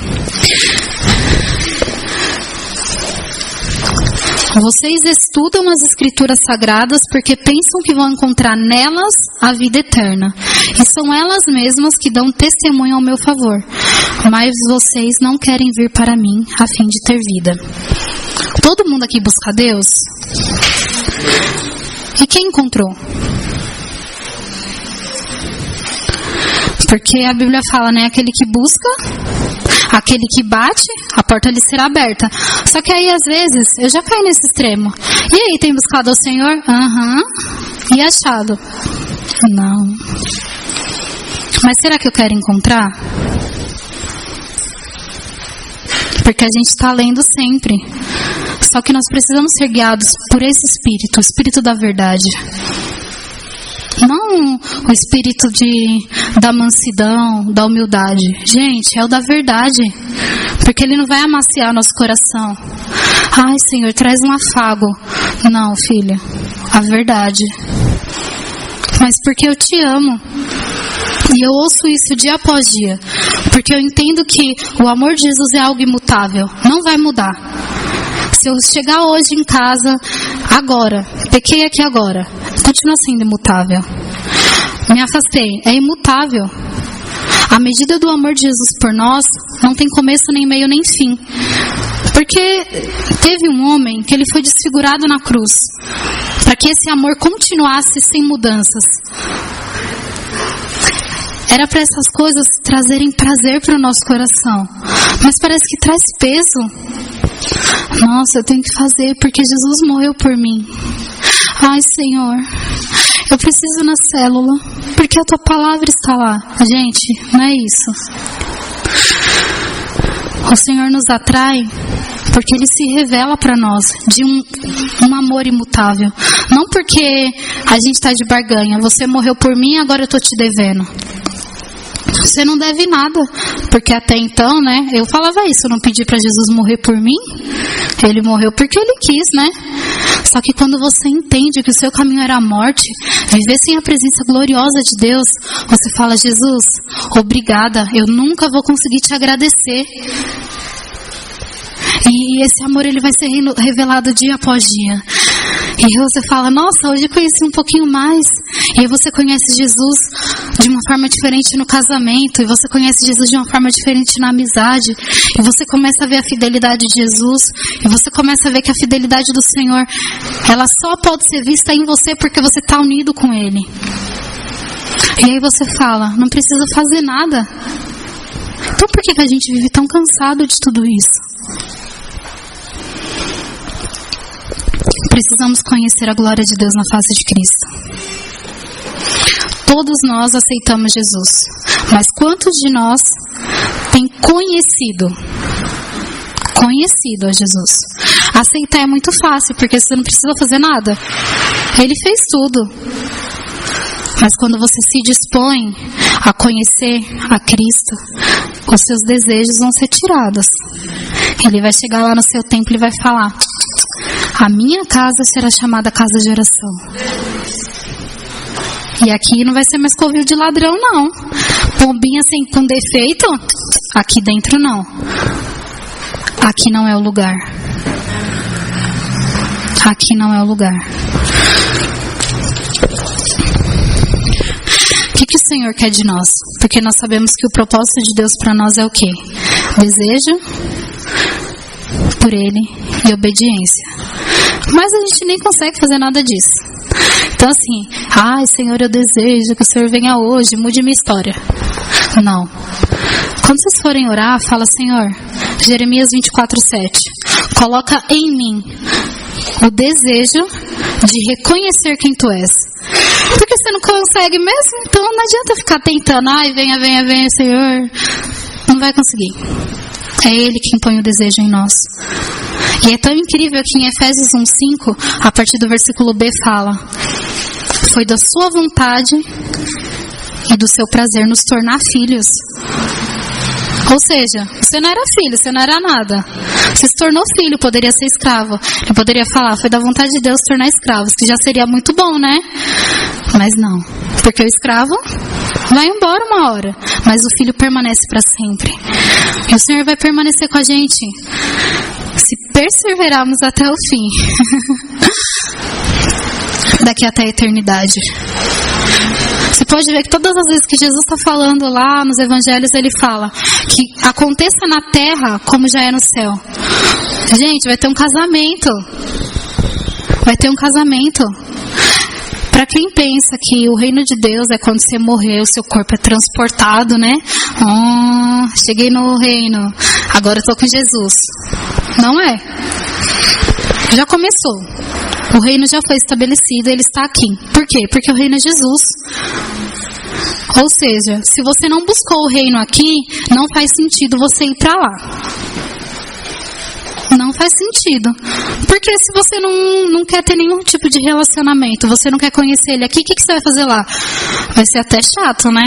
Vocês estudam as Escrituras Sagradas porque pensam que vão encontrar nelas a vida eterna. E são elas mesmas que dão testemunho ao meu favor. Mas vocês não querem vir para mim a fim de ter vida. Todo mundo aqui busca Deus? E quem encontrou? Porque a Bíblia fala, né? Aquele que busca, aquele que bate, a porta lhe será aberta. Só que aí, às vezes, eu já caí nesse extremo. E aí, tem buscado ao Senhor? E achado? Não. Mas será que eu quero encontrar? Porque a gente está lendo sempre. Só que nós precisamos ser guiados por esse Espírito, o Espírito da verdade. Não o espírito da mansidão, da humildade. Gente, é o da verdade. Porque ele não vai amaciar nosso coração. Ai, Senhor, traz um afago. Não, filha. A verdade. Mas porque eu te amo. E eu ouço isso dia após dia. Porque eu entendo que o amor de Jesus é algo imutável. Não vai mudar. Se eu chegar hoje em casa, agora, pequei aqui agora, continua sendo imutável. Me afastei, é imutável. A medida do amor de Jesus por nós não tem começo, nem meio, nem fim. Porque teve um homem que ele foi desfigurado na cruz, para que esse amor continuasse sem mudanças. Era para essas coisas trazerem prazer para o nosso coração. Mas parece que traz peso. Nossa, eu tenho que fazer porque Jesus morreu por mim. Ai, Senhor, eu preciso na célula porque a tua palavra está lá. Gente, não é isso. O Senhor nos atrai porque Ele se revela para nós de um amor imutável. Não porque a gente está de barganha. Você morreu por mim, agora eu estou te devendo. Você não deve nada, porque até então, né, eu falava isso, eu não pedi para Jesus morrer por mim, Ele morreu porque Ele quis, né? Só que quando você entende que o seu caminho era a morte, viver sem a presença gloriosa de Deus, você fala, Jesus, obrigada, eu nunca vou conseguir te agradecer. E esse amor, ele vai ser revelado dia após dia. E você fala, nossa, hoje eu conheci um pouquinho mais. E aí você conhece Jesus de uma forma diferente no casamento. E você conhece Jesus de uma forma diferente na amizade. E você começa a ver a fidelidade de Jesus. E você começa a ver que a fidelidade do Senhor, ela só pode ser vista em você porque você está unido com Ele. E aí você fala, não precisa fazer nada. Então por que a gente vive tão cansado de tudo isso? Precisamos conhecer a glória de Deus na face de Cristo. Todos nós aceitamos Jesus, mas quantos de nós têm conhecido a Jesus? Aceitar é muito fácil, porque você não precisa fazer nada. Ele fez tudo. Mas quando você se dispõe a conhecer a Cristo, os seus desejos vão ser tirados. Ele vai chegar lá no seu templo e vai falar, a minha casa será chamada casa de oração. E aqui não vai ser mais covil de ladrão, não. Pombinha assim com defeito, aqui dentro não. Aqui não é o lugar. Aqui não é o lugar. O que o Senhor quer de nós? Porque nós sabemos que o propósito de Deus para nós é o quê? Desejo por Ele e obediência. Mas a gente nem consegue fazer nada disso. Então assim, ai Senhor, eu desejo que o Senhor venha hoje, mude minha história. Não. Quando vocês forem orar, fala, Senhor, Jeremias 24:7, coloca em mim o desejo de reconhecer quem Tu és. Porque você não consegue mesmo, então não adianta ficar tentando, ai, venha, Senhor. Não vai conseguir. É Ele quem põe o desejo em nós. E é tão incrível que em Efésios 1:5, a partir do versículo B, fala: foi da sua vontade e do seu prazer nos tornar filhos. Ou seja, você não era filho, você não era nada. Você se tornou filho, poderia ser escravo. Ele poderia falar, foi da vontade de Deus tornar escravos, que já seria muito bom, né? Mas não, porque o escravo vai embora uma hora, mas o filho permanece para sempre. E o Senhor vai permanecer com a gente se perseverarmos até o fim. Daqui até a eternidade. Você pode ver que todas as vezes que Jesus está falando lá nos evangelhos, ele fala que aconteça na terra como já é no céu. Gente, vai ter um casamento. Vai ter um casamento. Para quem pensa que o reino de Deus é quando você morrer, o seu corpo é transportado, né? Cheguei no reino, agora eu tô com Jesus. Não é. Já começou. O reino já foi estabelecido, ele está aqui. Por quê? Porque o reino é Jesus. Ou seja, se você não buscou o reino aqui, não faz sentido você ir para lá. Não faz sentido. Porque se você não quer ter nenhum tipo de relacionamento, você não quer conhecer ele aqui, o que você vai fazer lá? Vai ser até chato, né?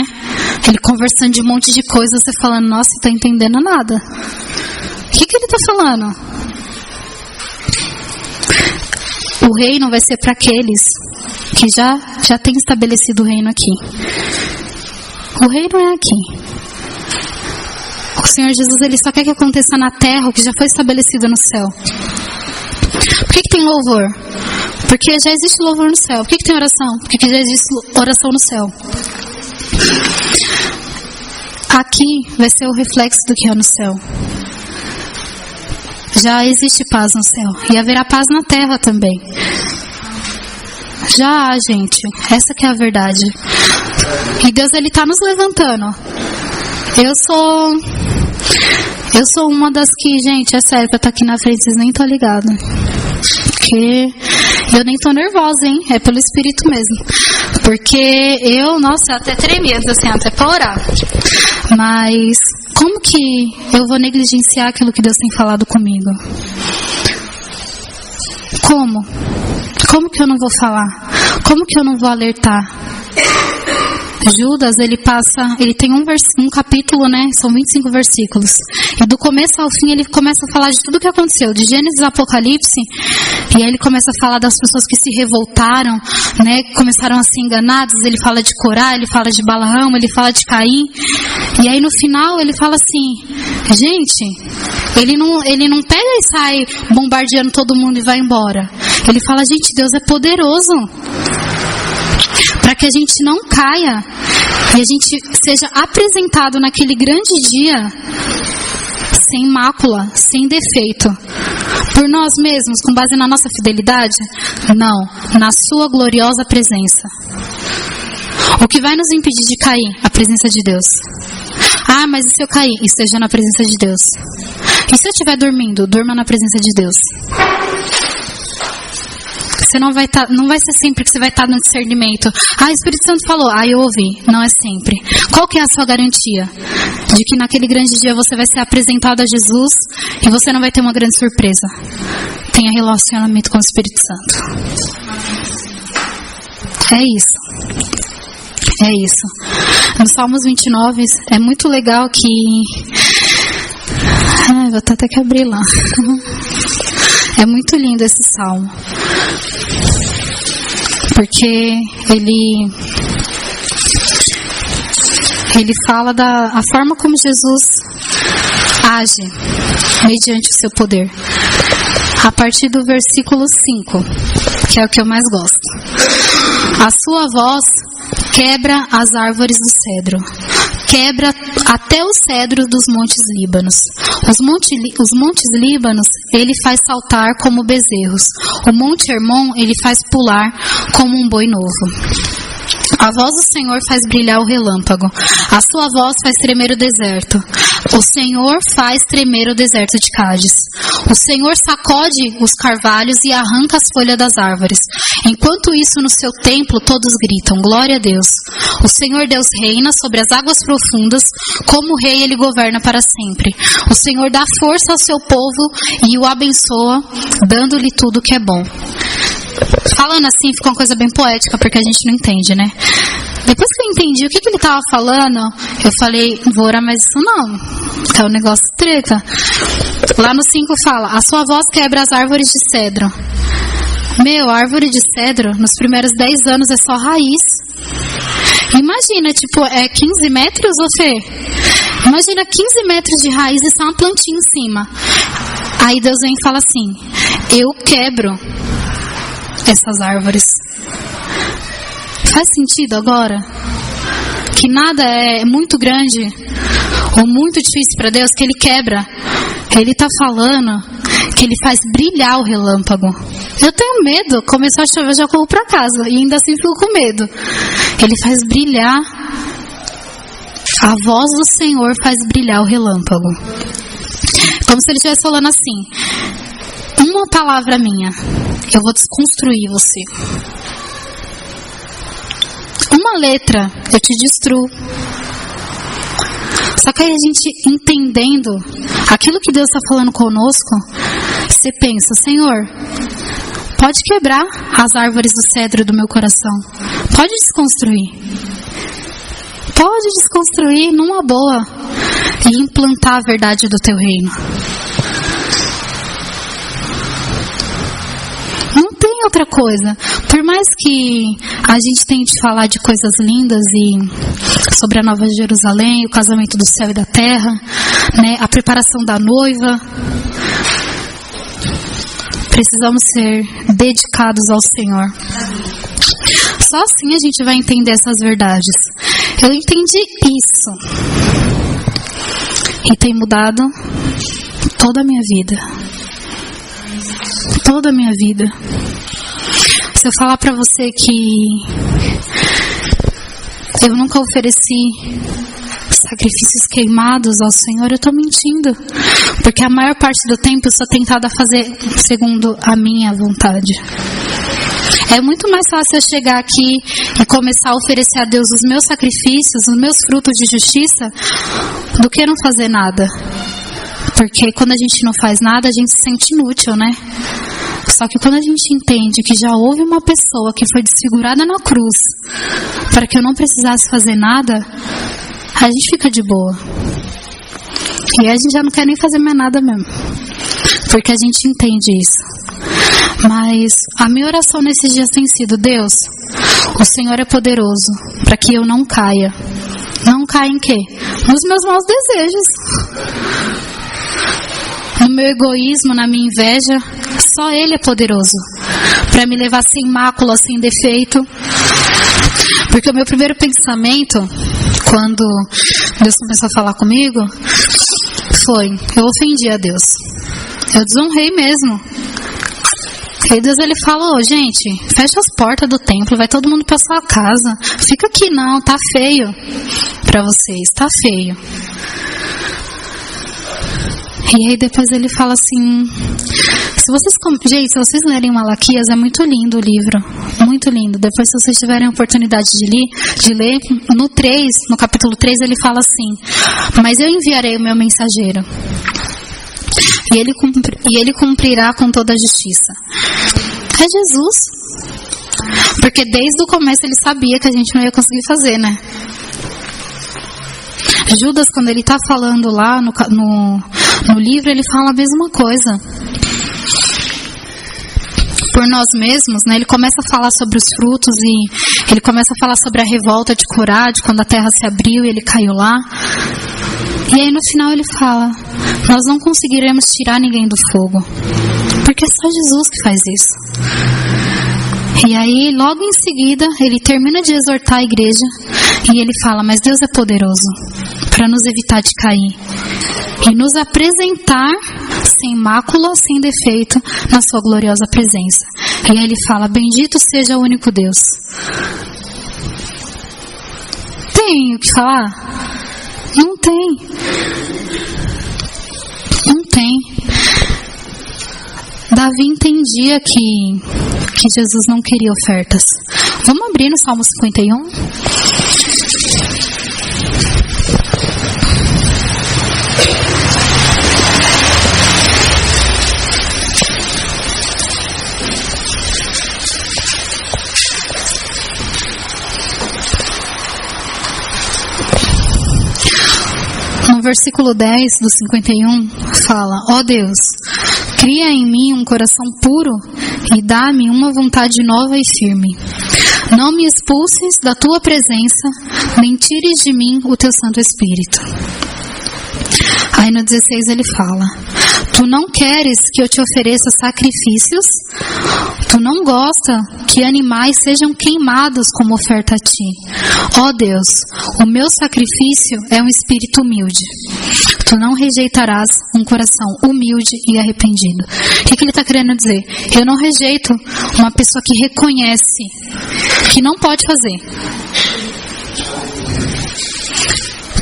Ele conversando de um monte de coisa, você falando, nossa, não tô entendendo nada. O que ele tá falando? O reino vai ser para aqueles que já têm estabelecido o reino aqui. O reino é aqui. O Senhor Jesus, ele só quer que aconteça na terra o que já foi estabelecido no céu. Por que tem louvor? Porque já existe louvor no céu. Por que tem oração? Porque já existe oração no céu. Aqui vai ser o reflexo do que é no céu. Já existe paz no céu. E haverá paz na terra também. Já há, gente. Essa que é a verdade. E Deus, ele está nos levantando. Eu sou uma das que, gente, é sério, pra estar aqui na frente, vocês nem estão ligados. Porque eu nem tô nervosa, hein? É pelo Espírito mesmo. Porque eu até tremi, assim, até pra orar. Mas como que eu vou negligenciar aquilo que Deus tem falado comigo? Como? Como que eu não vou falar? Como que eu não vou alertar? Judas, ele tem um capítulo, né? São 25 versículos. E do começo ao fim ele começa a falar de tudo o que aconteceu, de Gênesis a Apocalipse. E aí ele começa a falar das pessoas que se revoltaram, né? Começaram a ser enganadas. Ele fala de Corá, ele fala de Balaão, ele fala de Caim. E aí no final ele fala assim, gente, ele não pega e sai bombardeando todo mundo e vai embora. Ele fala, gente, Deus é poderoso para que a gente não caia e a gente seja apresentado naquele grande dia sem mácula, sem defeito, por nós mesmos, com base na nossa fidelidade? Não, na sua gloriosa presença. O que vai nos impedir de cair? A presença de Deus. Ah, mas e se eu cair? Esteja na presença de Deus. E se eu estiver dormindo? Durma na presença de Deus. Você não vai ser sempre que você vai estar no discernimento. Ah, o Espírito Santo falou. Ah, eu ouvi. Não é sempre. Qual que é a sua garantia? De que naquele grande dia você vai ser apresentado a Jesus e você não vai ter uma grande surpresa. Tenha relacionamento com o Espírito Santo. É isso. É isso. No Salmos 29 é muito legal que... vou até que abrir lá. É muito lindo esse salmo. Porque ele fala a forma como Jesus age mediante o seu poder. A partir do versículo 5, que é o que eu mais gosto. A sua voz quebra as árvores do cedro, quebra até o cedro dos montes Líbanos. Os montes Líbanos ele faz saltar como bezerros. O monte Hermon ele faz pular como um boi novo. A voz do Senhor faz brilhar o relâmpago. A sua voz faz tremer o deserto. O Senhor faz tremer o deserto de Cádiz. O Senhor sacode os carvalhos e arranca as folhas das árvores. Enquanto isso, no seu templo, todos gritam, glória a Deus. O Senhor Deus reina sobre as águas profundas. Como rei, ele governa para sempre. O Senhor dá força ao seu povo e o abençoa, dando-lhe tudo que é bom. Falando assim, fica uma coisa bem poética, porque a gente não entende, né? Depois que eu entendi o que ele estava falando, eu falei, não vou orar mais isso não, que é um negócio treta. Lá no 5 fala, a sua voz quebra as árvores de cedro. Meu, a árvore de cedro, nos primeiros 10 anos é só raiz. Imagina, tipo, é 15 metros, ô Fê? Imagina 15 metros de raiz e só uma plantinha em cima. Aí Deus vem e fala assim, eu quebro essas árvores. Faz sentido agora? Que nada é muito grande ou muito difícil para Deus que Ele quebra. Ele está falando que Ele faz brilhar o relâmpago. Eu tenho medo, começou a chover, eu já corro para casa e ainda assim fico com medo. Ele faz brilhar, a voz do Senhor faz brilhar o relâmpago. Como se Ele estivesse falando assim, uma palavra minha, eu vou desconstruir você. Uma letra, eu te destruo. Só que aí a gente entendendo aquilo que Deus está falando conosco, você pensa, Senhor, pode quebrar as árvores do cedro do meu coração. Pode desconstruir. Pode desconstruir numa boa e implantar a verdade do teu reino. Não tem outra coisa. Por mais que a gente tente falar de coisas lindas e sobre a Nova Jerusalém, o casamento do céu e da terra, né, a preparação da noiva, precisamos ser dedicados ao Senhor. Só assim a gente vai entender essas verdades. Eu entendi isso e tem mudado toda a minha vida. Toda a minha vida. Se eu falar pra você que eu nunca ofereci sacrifícios queimados ao Senhor, eu tô mentindo. Porque a maior parte do tempo eu sou tentada a fazer segundo a minha vontade. É muito mais fácil eu chegar aqui e começar a oferecer a Deus os meus sacrifícios, os meus frutos de justiça, do que não fazer nada. Porque quando a gente não faz nada, a gente se sente inútil, né? Só que quando a gente entende que já houve uma pessoa que foi desfigurada na cruz para que eu não precisasse fazer nada, a gente fica de boa. E a gente já não quer nem fazer mais nada mesmo. Porque a gente entende isso. Mas a minha oração nesses dias tem sido, Deus, o Senhor é poderoso para que eu não caia. Não caia em quê? Nos meus maus desejos. No meu egoísmo, na minha inveja, só Ele é poderoso para me levar sem mácula, sem defeito. Porque o meu primeiro pensamento, quando Deus começou a falar comigo, foi, eu ofendi a Deus. Eu desonrei mesmo. E aí Deus, Ele falou, gente, fecha as portas do templo, vai todo mundo para sua casa. Fica aqui não, tá feio para vocês, tá feio. E aí depois Ele fala assim, se vocês lerem Malaquias, é muito lindo o livro, muito lindo. Depois, se vocês tiverem a oportunidade de ler, no capítulo 3 Ele fala assim, mas eu enviarei o meu mensageiro e ele cumprirá com toda a justiça. É Jesus. Porque desde o começo Ele sabia que a gente não ia conseguir fazer, né? Judas, quando ele está falando lá no livro, ele fala a mesma coisa. Por nós mesmos, né? Ele começa a falar sobre os frutos e ele começa a falar sobre a revolta de Corá, de quando a terra se abriu e ele caiu lá. E aí no final ele fala, nós não conseguiremos tirar ninguém do fogo, porque é só Jesus que faz isso. E aí logo em seguida ele termina de exortar a igreja e ele fala, mas Deus é poderoso para nos evitar de cair e nos apresentar sem mácula, sem defeito, na sua gloriosa presença. E aí ele fala, bendito seja o único Deus. Tem o que falar? Não tem. Não tem. Davi entendia que Jesus não queria ofertas. Vamos abrir no Salmo 51? versículo 10 do 51 fala: ó Deus, cria em mim um coração puro e dá-me uma vontade nova e firme. Não me expulses da tua presença, nem tires de mim o teu Santo Espírito. Aí no 16 ele fala: tu não queres que eu te ofereça sacrifícios? Tu não gosta que animais sejam queimados como oferta a ti. Ó Deus, o meu sacrifício é um espírito humilde. Tu não rejeitarás um coração humilde e arrependido. O que ele está querendo dizer? Eu não rejeito uma pessoa que reconhece que não pode fazer.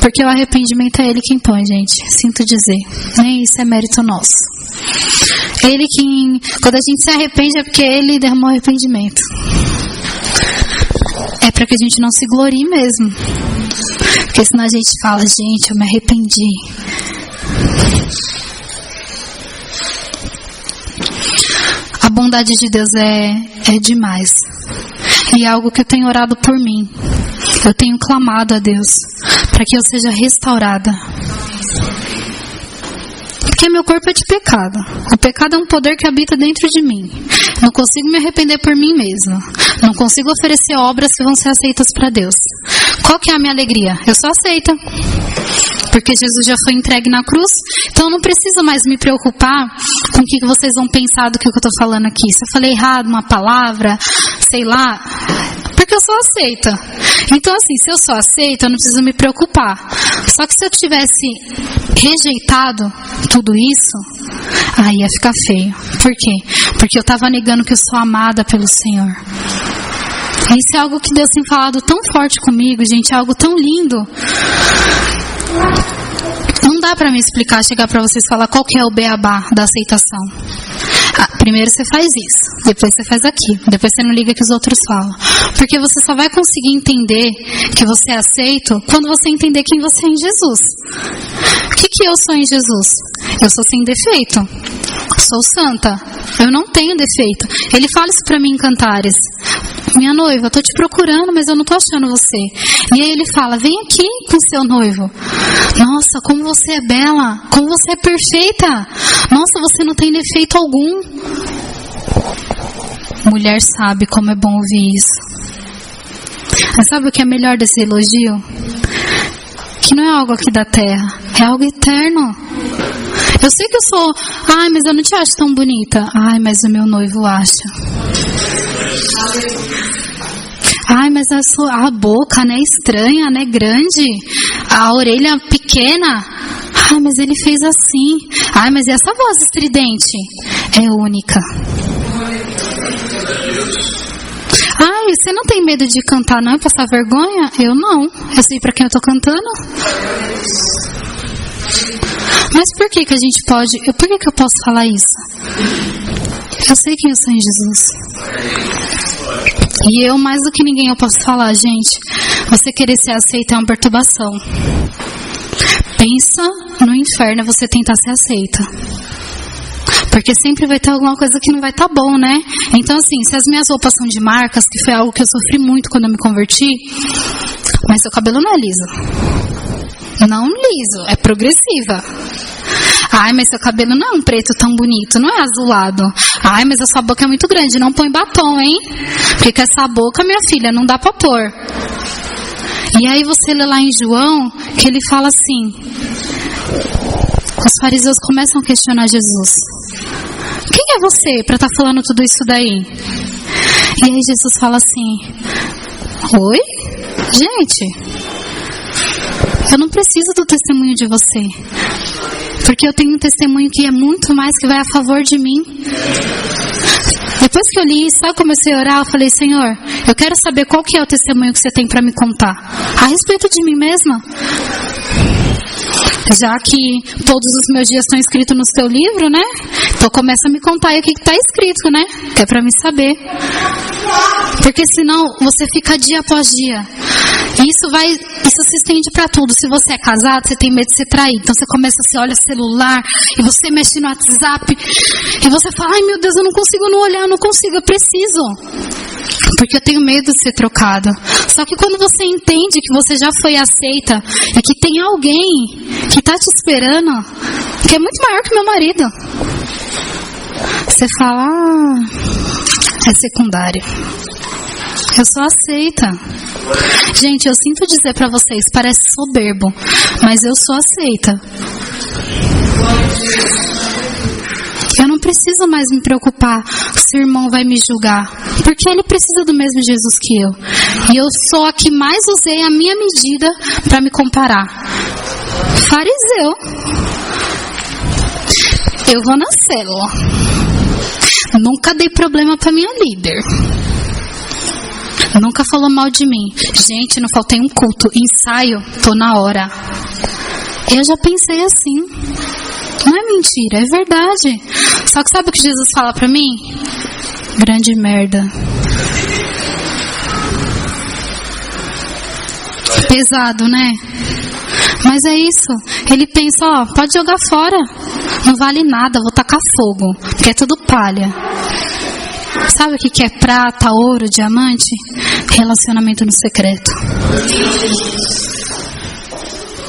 Porque o arrependimento é Ele quem põe, gente. Sinto dizer. Nem isso é mérito nosso. Ele quem... Quando a gente se arrepende é porque Ele derramou arrependimento. É para que a gente não se glorie mesmo. Porque senão a gente fala: gente, eu me arrependi. A bondade de Deus é demais. E é algo que eu tenho orado por mim. Eu tenho clamado a Deus para que eu seja restaurada. Porque meu corpo é de pecado. O pecado é um poder que habita dentro de mim. Não consigo me arrepender por mim mesma. Não consigo oferecer obras que vão ser aceitas para Deus. Qual que é a minha alegria? Eu sou aceita. Porque Jesus já foi entregue na cruz. Então eu não preciso mais me preocupar com o que vocês vão pensar do que eu estou falando aqui. Se eu falei errado uma palavra, sei lá... Porque eu sou aceita. Então assim, se eu sou aceita, eu não preciso me preocupar. Só que se eu tivesse rejeitado tudo isso, aí ia ficar feio. Por quê? Porque eu estava negando que eu sou amada pelo Senhor. Isso é algo que Deus tem falado tão forte comigo, gente. É algo tão lindo. Não dá pra me explicar, chegar pra vocês e falar qual que é o beabá da aceitação. Primeiro você faz isso, depois você faz aquilo, depois você não liga que os outros falam. Porque você só vai conseguir entender que você é aceito quando você entender quem você é em Jesus. O que eu sou em Jesus? Eu sou sem defeito. Sou santa. Eu não tenho defeito. Ele fala isso pra mim em Cantares: minha noiva, eu tô te procurando, mas eu não tô achando você. E aí ele fala: vem aqui com seu noivo. Nossa, como você é bela. Como você é perfeita. Nossa, você não tem defeito algum. Mulher sabe como é bom ouvir isso. Mas sabe o que é melhor desse elogio? Que não é algo aqui da terra. É algo eterno. Eu sei que eu sou... Ai, mas eu não te acho tão bonita. Ai, mas o meu noivo acha. Ai, mas a boca, né, estranha, né, grande. A orelha pequena. Ai, mas ele fez assim. Ai, mas essa voz estridente é única. Ai, você não tem medo de cantar, não? E passar vergonha? Eu não. Eu sei pra quem eu tô cantando. Mas por que a gente pode... Por que eu posso falar isso? Eu sei quem eu sou em Jesus. E eu, mais do que ninguém, eu posso falar, gente, você querer ser aceita é uma perturbação. Pensa no inferno você tentar ser aceita. Porque sempre vai ter alguma coisa que não vai estar bom, né? Então assim, se as minhas roupas são de marcas, que foi algo que eu sofri muito quando eu me converti, mas seu cabelo não é liso. Não liso, é progressiva. Ai, mas seu cabelo não é um preto tão bonito, não é azulado. Ai, mas a sua boca é muito grande, não põe batom, hein? Porque com essa boca, minha filha, não dá pra pôr. E aí você lê lá em João, que ele fala assim... Os fariseus começam a questionar Jesus. Quem é você para estar falando tudo isso daí? E aí Jesus fala assim... Oi? Gente, eu não preciso do testemunho de você. Porque eu tenho um testemunho que é muito mais, que vai a favor de mim. Depois que eu li isso, eu comecei a orar, eu falei: Senhor, eu quero saber qual que é o testemunho que você tem para me contar. A respeito de mim mesma. Já que todos os meus dias estão escritos no seu livro, né? Então começa a me contar aí o que está escrito, né? Que é para me saber. Porque senão você fica dia após dia. E isso se estende para tudo. Se você é casado, você tem medo de ser traído. Então você começa, você olha o celular e você mexe no WhatsApp e você fala: ai meu Deus, eu não consigo não olhar, eu não consigo, eu preciso. porque eu tenho medo de ser trocado. Só que quando você entende que você já foi aceita e que tem alguém que está te esperando, que é muito maior que meu marido, você fala, é secundário. Eu sou aceita. Gente, eu sinto dizer pra vocês, parece soberbo, mas eu sou aceita. Eu não preciso mais me preocupar se o irmão vai me julgar, porque ele precisa do mesmo Jesus que eu. E eu sou a que mais usei a minha medida para me comparar. Fariseu. Eu vou na célula. Nunca dei problema pra minha líder. Nunca falou mal de mim. Gente, não faltei um culto. Ensaio, tô na hora. Eu já pensei assim. Não é mentira, é verdade. Só que sabe o que Jesus fala pra mim? Grande merda. Pesado, né? Mas é isso. Ele pensa, ó, pode jogar fora. Não vale nada, vou tacar fogo. Porque é tudo palha. Sabe o que é prata, ouro, diamante? Relacionamento no secreto.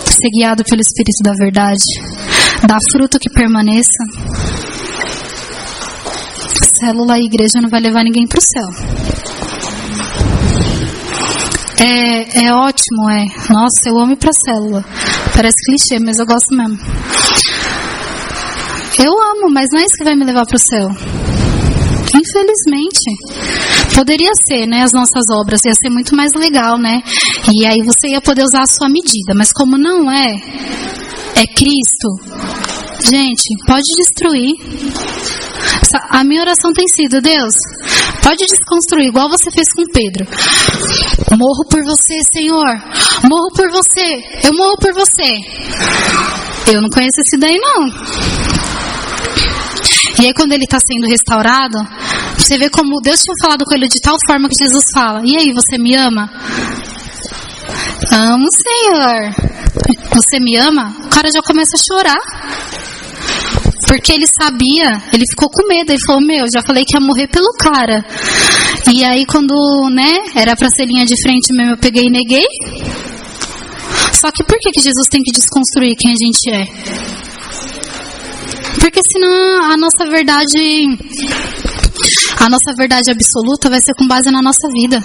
Ser guiado pelo Espírito da verdade. Dar fruto que permaneça. Célula e igreja não vai levar ninguém pro céu. É ótimo, é. Nossa, eu amo ir pra célula. Parece clichê, mas eu gosto mesmo. Eu amo, mas não é isso que vai me levar pro céu. Infelizmente. Poderia ser, né? As nossas obras ia ser muito mais legal, né? E aí você ia poder usar a sua medida. Mas como não é Cristo, gente, pode destruir. A minha oração tem sido, Deus, pode desconstruir, igual você fez com Pedro. Morro por você, Senhor. Morro por você. Eu morro por você. Eu não conheço esse daí, não. E aí quando ele está sendo restaurado, você vê como Deus tinha falado com ele de tal forma que Jesus fala, e aí, você me ama? Amo, Senhor. Você me ama? O cara já começa a chorar. Porque ele sabia, ele ficou com medo, ele falou, já falei que ia morrer pelo cara. E aí quando, era pra ser linha de frente mesmo, eu peguei e neguei. Só que por que Jesus tem que desconstruir quem a gente é? Porque senão a nossa verdade absoluta vai ser com base na nossa vida.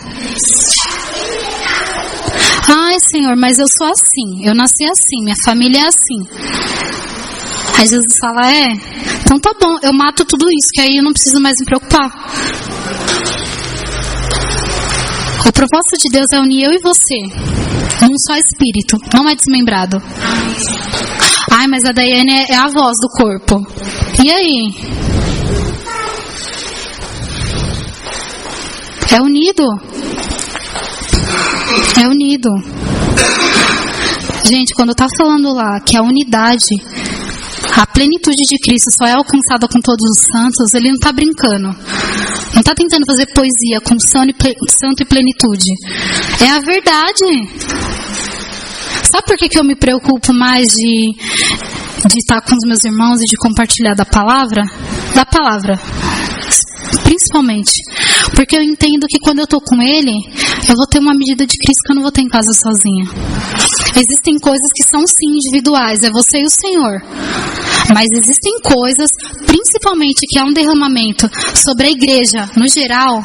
Ai, Senhor, mas eu sou assim, eu nasci assim, minha família é assim. Aí Jesus fala, então tá bom, eu mato tudo isso, que aí eu não preciso mais me preocupar. O propósito de Deus é unir eu e você num só espírito, não é desmembrado. Ai, mas a Daiane é a voz do corpo. E aí? É unido. É unido. Gente, quando tá falando lá que a unidade, a plenitude de Cristo só é alcançada com todos os santos, ele não tá brincando. Não tá tentando fazer poesia com santo e plenitude. É a verdade. Sabe por que eu me preocupo mais de estar com os meus irmãos e de compartilhar da palavra? Da palavra, principalmente. Porque eu entendo que quando eu estou com ele, eu vou ter uma medida de Cristo que eu não vou ter em casa sozinha. Existem coisas que são sim individuais, é você e o Senhor. Mas existem coisas, principalmente que é um derramamento sobre a igreja no geral,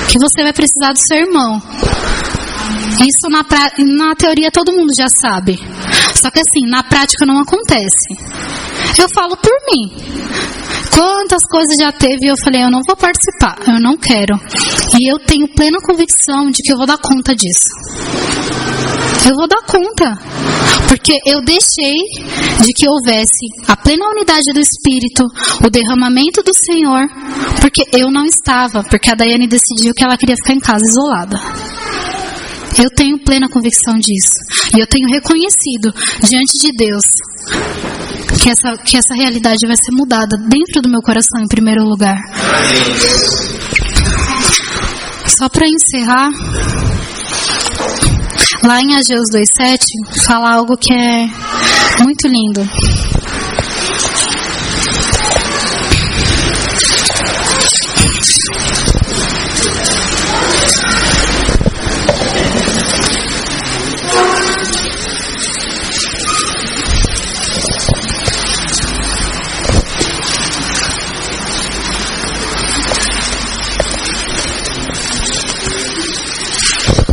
que você vai precisar do seu irmão. Isso na teoria todo mundo já sabe. Só que assim, na prática não acontece. Eu falo por mim. Quantas coisas já teve e eu falei, eu não vou participar, eu não quero. E eu tenho plena convicção de que eu vou dar conta disso. Eu vou dar conta. Porque eu deixei de que houvesse a plena unidade do Espírito, o derramamento do Senhor, porque eu não estava, porque a Daiane decidiu que ela queria ficar em casa isolada. Eu tenho plena convicção disso. E eu tenho reconhecido diante de Deus que essa realidade vai ser mudada dentro do meu coração em primeiro lugar. Só para encerrar, lá em Ageu 2:7 fala algo que é muito lindo.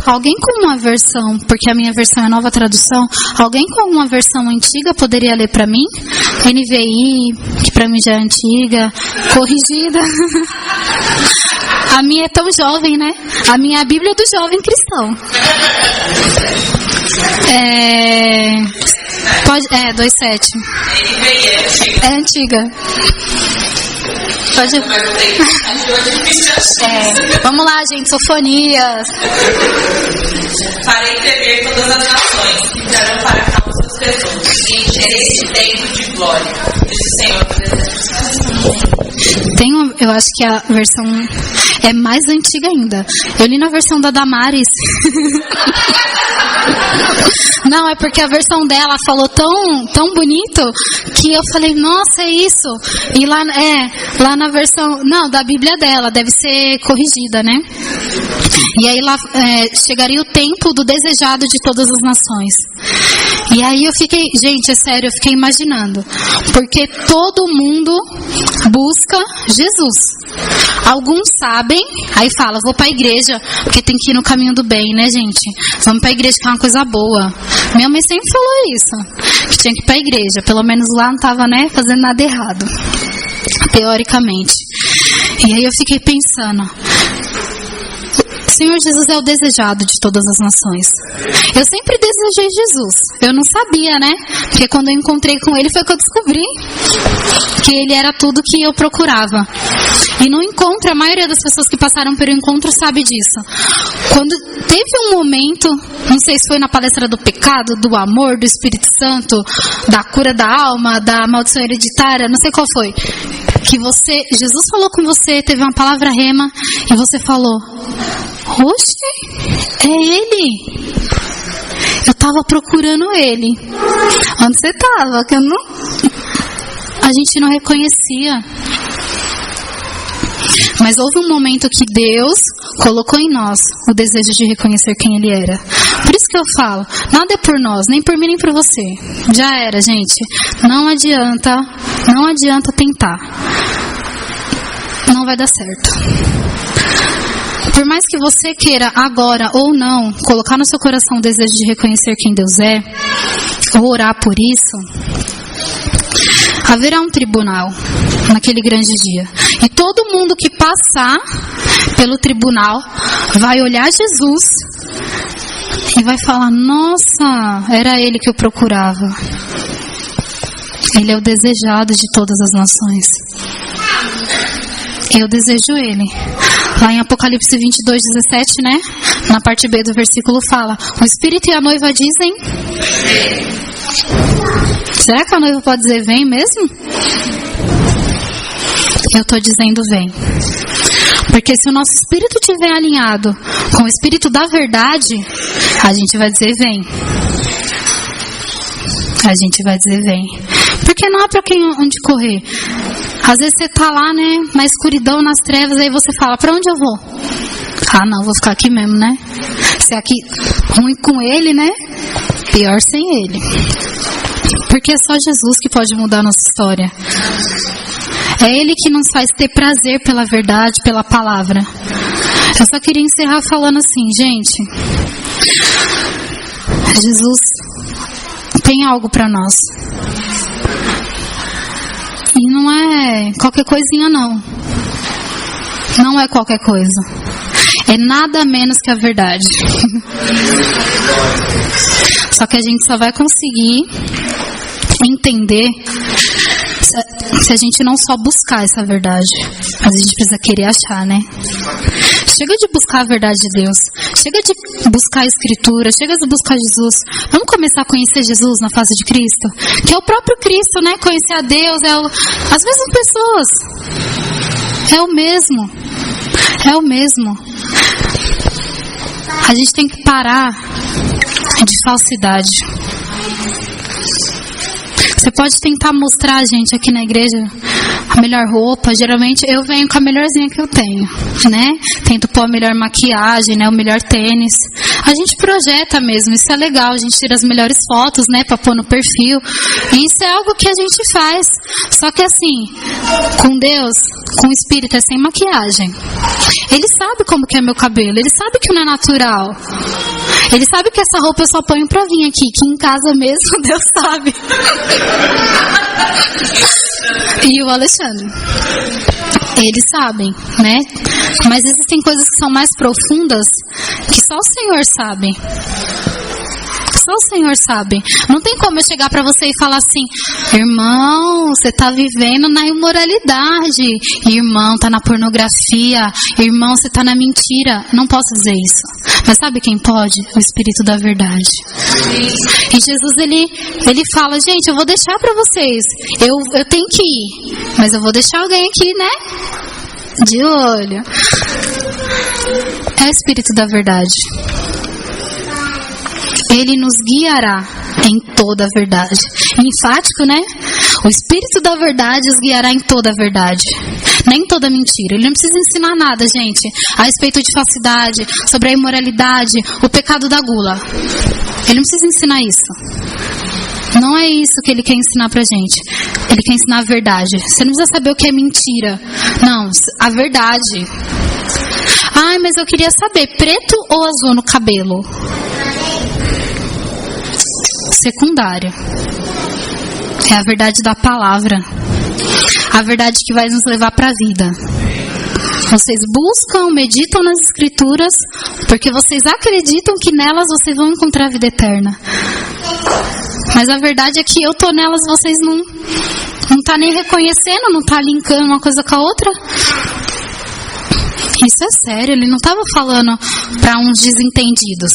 Alguém com uma versão, porque a minha versão é Nova Tradução, alguém com uma versão antiga poderia ler para mim? NVI, que para mim já é antiga, corrigida. A minha é tão jovem, né? A minha é a Bíblia do jovem cristão. 2:7. É antiga. Pode... Vamos lá, gente, sofonias. Farei tremer todas as nações, ficarão para cá os seus tesouros, e encherei este templo de glória, diz o Senhor do Deserto. Eu acho que a versão é mais antiga ainda. Eu li na versão da Damares. Não, é porque a versão dela falou tão bonito que eu falei, nossa, é isso. E lá na versão, não, da Bíblia dela, deve ser corrigida, né? E aí lá chegaria o tempo do desejado de todas as nações. E aí eu fiquei, gente, é sério, eu fiquei imaginando. Porque todo mundo busca Jesus. Alguns sabem, aí fala, vou pra igreja, porque tem que ir no caminho do bem, né, gente? Vamos pra igreja que é uma coisa boa. Minha mãe sempre falou isso, que tinha que ir pra igreja. Pelo menos lá não tava, né, fazendo nada errado, teoricamente. E aí eu fiquei pensando, o Senhor Jesus é o desejado de todas as nações. Eu sempre desejei Jesus. Eu não sabia, né? Porque quando eu encontrei com Ele foi que eu descobri que Ele era tudo que eu procurava. E no encontro, a maioria das pessoas que passaram pelo encontro sabe disso. Quando teve um momento, não sei se foi na palestra do pecado, do amor, do Espírito Santo, da cura da alma, da maldição hereditária, não sei qual foi, que Jesus falou com você, teve uma palavra rema, e você falou, oxe, é Ele. Eu tava procurando Ele. Onde você tava? Que a gente não reconhecia. Mas houve um momento que Deus colocou em nós o desejo de reconhecer quem Ele era. Por isso que eu falo, nada é por nós, nem por mim, nem por você. Já era, gente. Não adianta tentar. Não vai dar certo. Por mais que você queira agora ou não colocar no seu coração o desejo de reconhecer quem Deus é, ou orar por isso, haverá um tribunal naquele grande dia. E todo mundo que passar pelo tribunal vai olhar Jesus e vai falar, nossa, era Ele que eu procurava. Ele é o desejado de todas as nações. Eu desejo Ele. Lá em Apocalipse 22:17, né? Na parte B do versículo fala, o Espírito e a noiva dizem... Será que a noiva pode dizer vem mesmo? Eu estou dizendo vem. Porque se o nosso espírito estiver alinhado com o espírito da verdade, a gente vai dizer vem. A gente vai dizer vem. Porque não há para onde correr. Às vezes você tá lá, né, na escuridão, nas trevas, aí você fala, para onde eu vou? Ah, não, vou ficar aqui mesmo, né? Se aqui ruim com Ele, né? Pior sem Ele. Porque é só Jesus que pode mudar a nossa história. É Ele que nos faz ter prazer pela verdade, pela palavra. Eu só queria encerrar falando assim, gente. Jesus tem algo para nós. E não é qualquer coisinha, não. Não é qualquer coisa. É nada menos que a verdade. Só que a gente só vai conseguir entender se a gente não só buscar essa verdade, mas a gente precisa querer achar, né? Chega de buscar a verdade de Deus. Chega de buscar a Escritura. Chega de buscar Jesus. Vamos começar a conhecer Jesus na face de Cristo? Que é o próprio Cristo, né? Conhecer a Deus, as mesmas pessoas. É o mesmo. É o mesmo. A gente tem que parar de falsidade. Você pode tentar mostrar, gente, aqui na igreja, a melhor roupa. Geralmente eu venho com a melhorzinha que eu tenho, né? Tento pôr a melhor maquiagem, né? O melhor tênis. A gente projeta mesmo, isso é legal. A gente tira as melhores fotos, né? Pra pôr no perfil. E isso é algo que a gente faz. Só que assim, com Deus, com o Espírito, é sem maquiagem. Ele sabe como que é meu cabelo. Ele sabe que não é natural. Ele sabe que essa roupa eu só ponho pra vir aqui. Que em casa mesmo, Deus sabe. E o Alexandre. Eles sabem, né? Mas existem coisas que são mais profundas que só o Senhor sabe. Só o Senhor sabe. Não tem como eu chegar pra você e falar assim: irmão, você tá vivendo na imoralidade. Irmão, tá na pornografia. Irmão, você tá na mentira. Não posso dizer isso. Mas sabe quem pode? O Espírito da verdade. E Jesus, ele fala: gente, eu vou deixar pra vocês. Eu tenho que ir. Mas eu vou deixar alguém aqui, né? De olho. É o Espírito da verdade. Ele nos guiará em toda a verdade. Enfático, né? O Espírito da verdade os guiará em toda a verdade. Nem toda mentira. Ele não precisa ensinar nada, gente, a respeito de falsidade, sobre a imoralidade, o pecado da gula. Ele não precisa ensinar isso. Não é isso que ele quer ensinar pra gente. Ele quer ensinar a verdade. Você não precisa saber o que é mentira. Não, a verdade. Ai, mas eu queria saber, preto ou azul no cabelo? Secundário. É a verdade da palavra. A verdade que vai nos levar para a vida. Vocês buscam, meditam nas escrituras, porque vocês acreditam que nelas vocês vão encontrar a vida eterna. Mas a verdade é que eu tô nelas, vocês não tá nem reconhecendo, não tá linkando uma coisa com a outra. Isso é sério, ele não estava falando para uns desentendidos.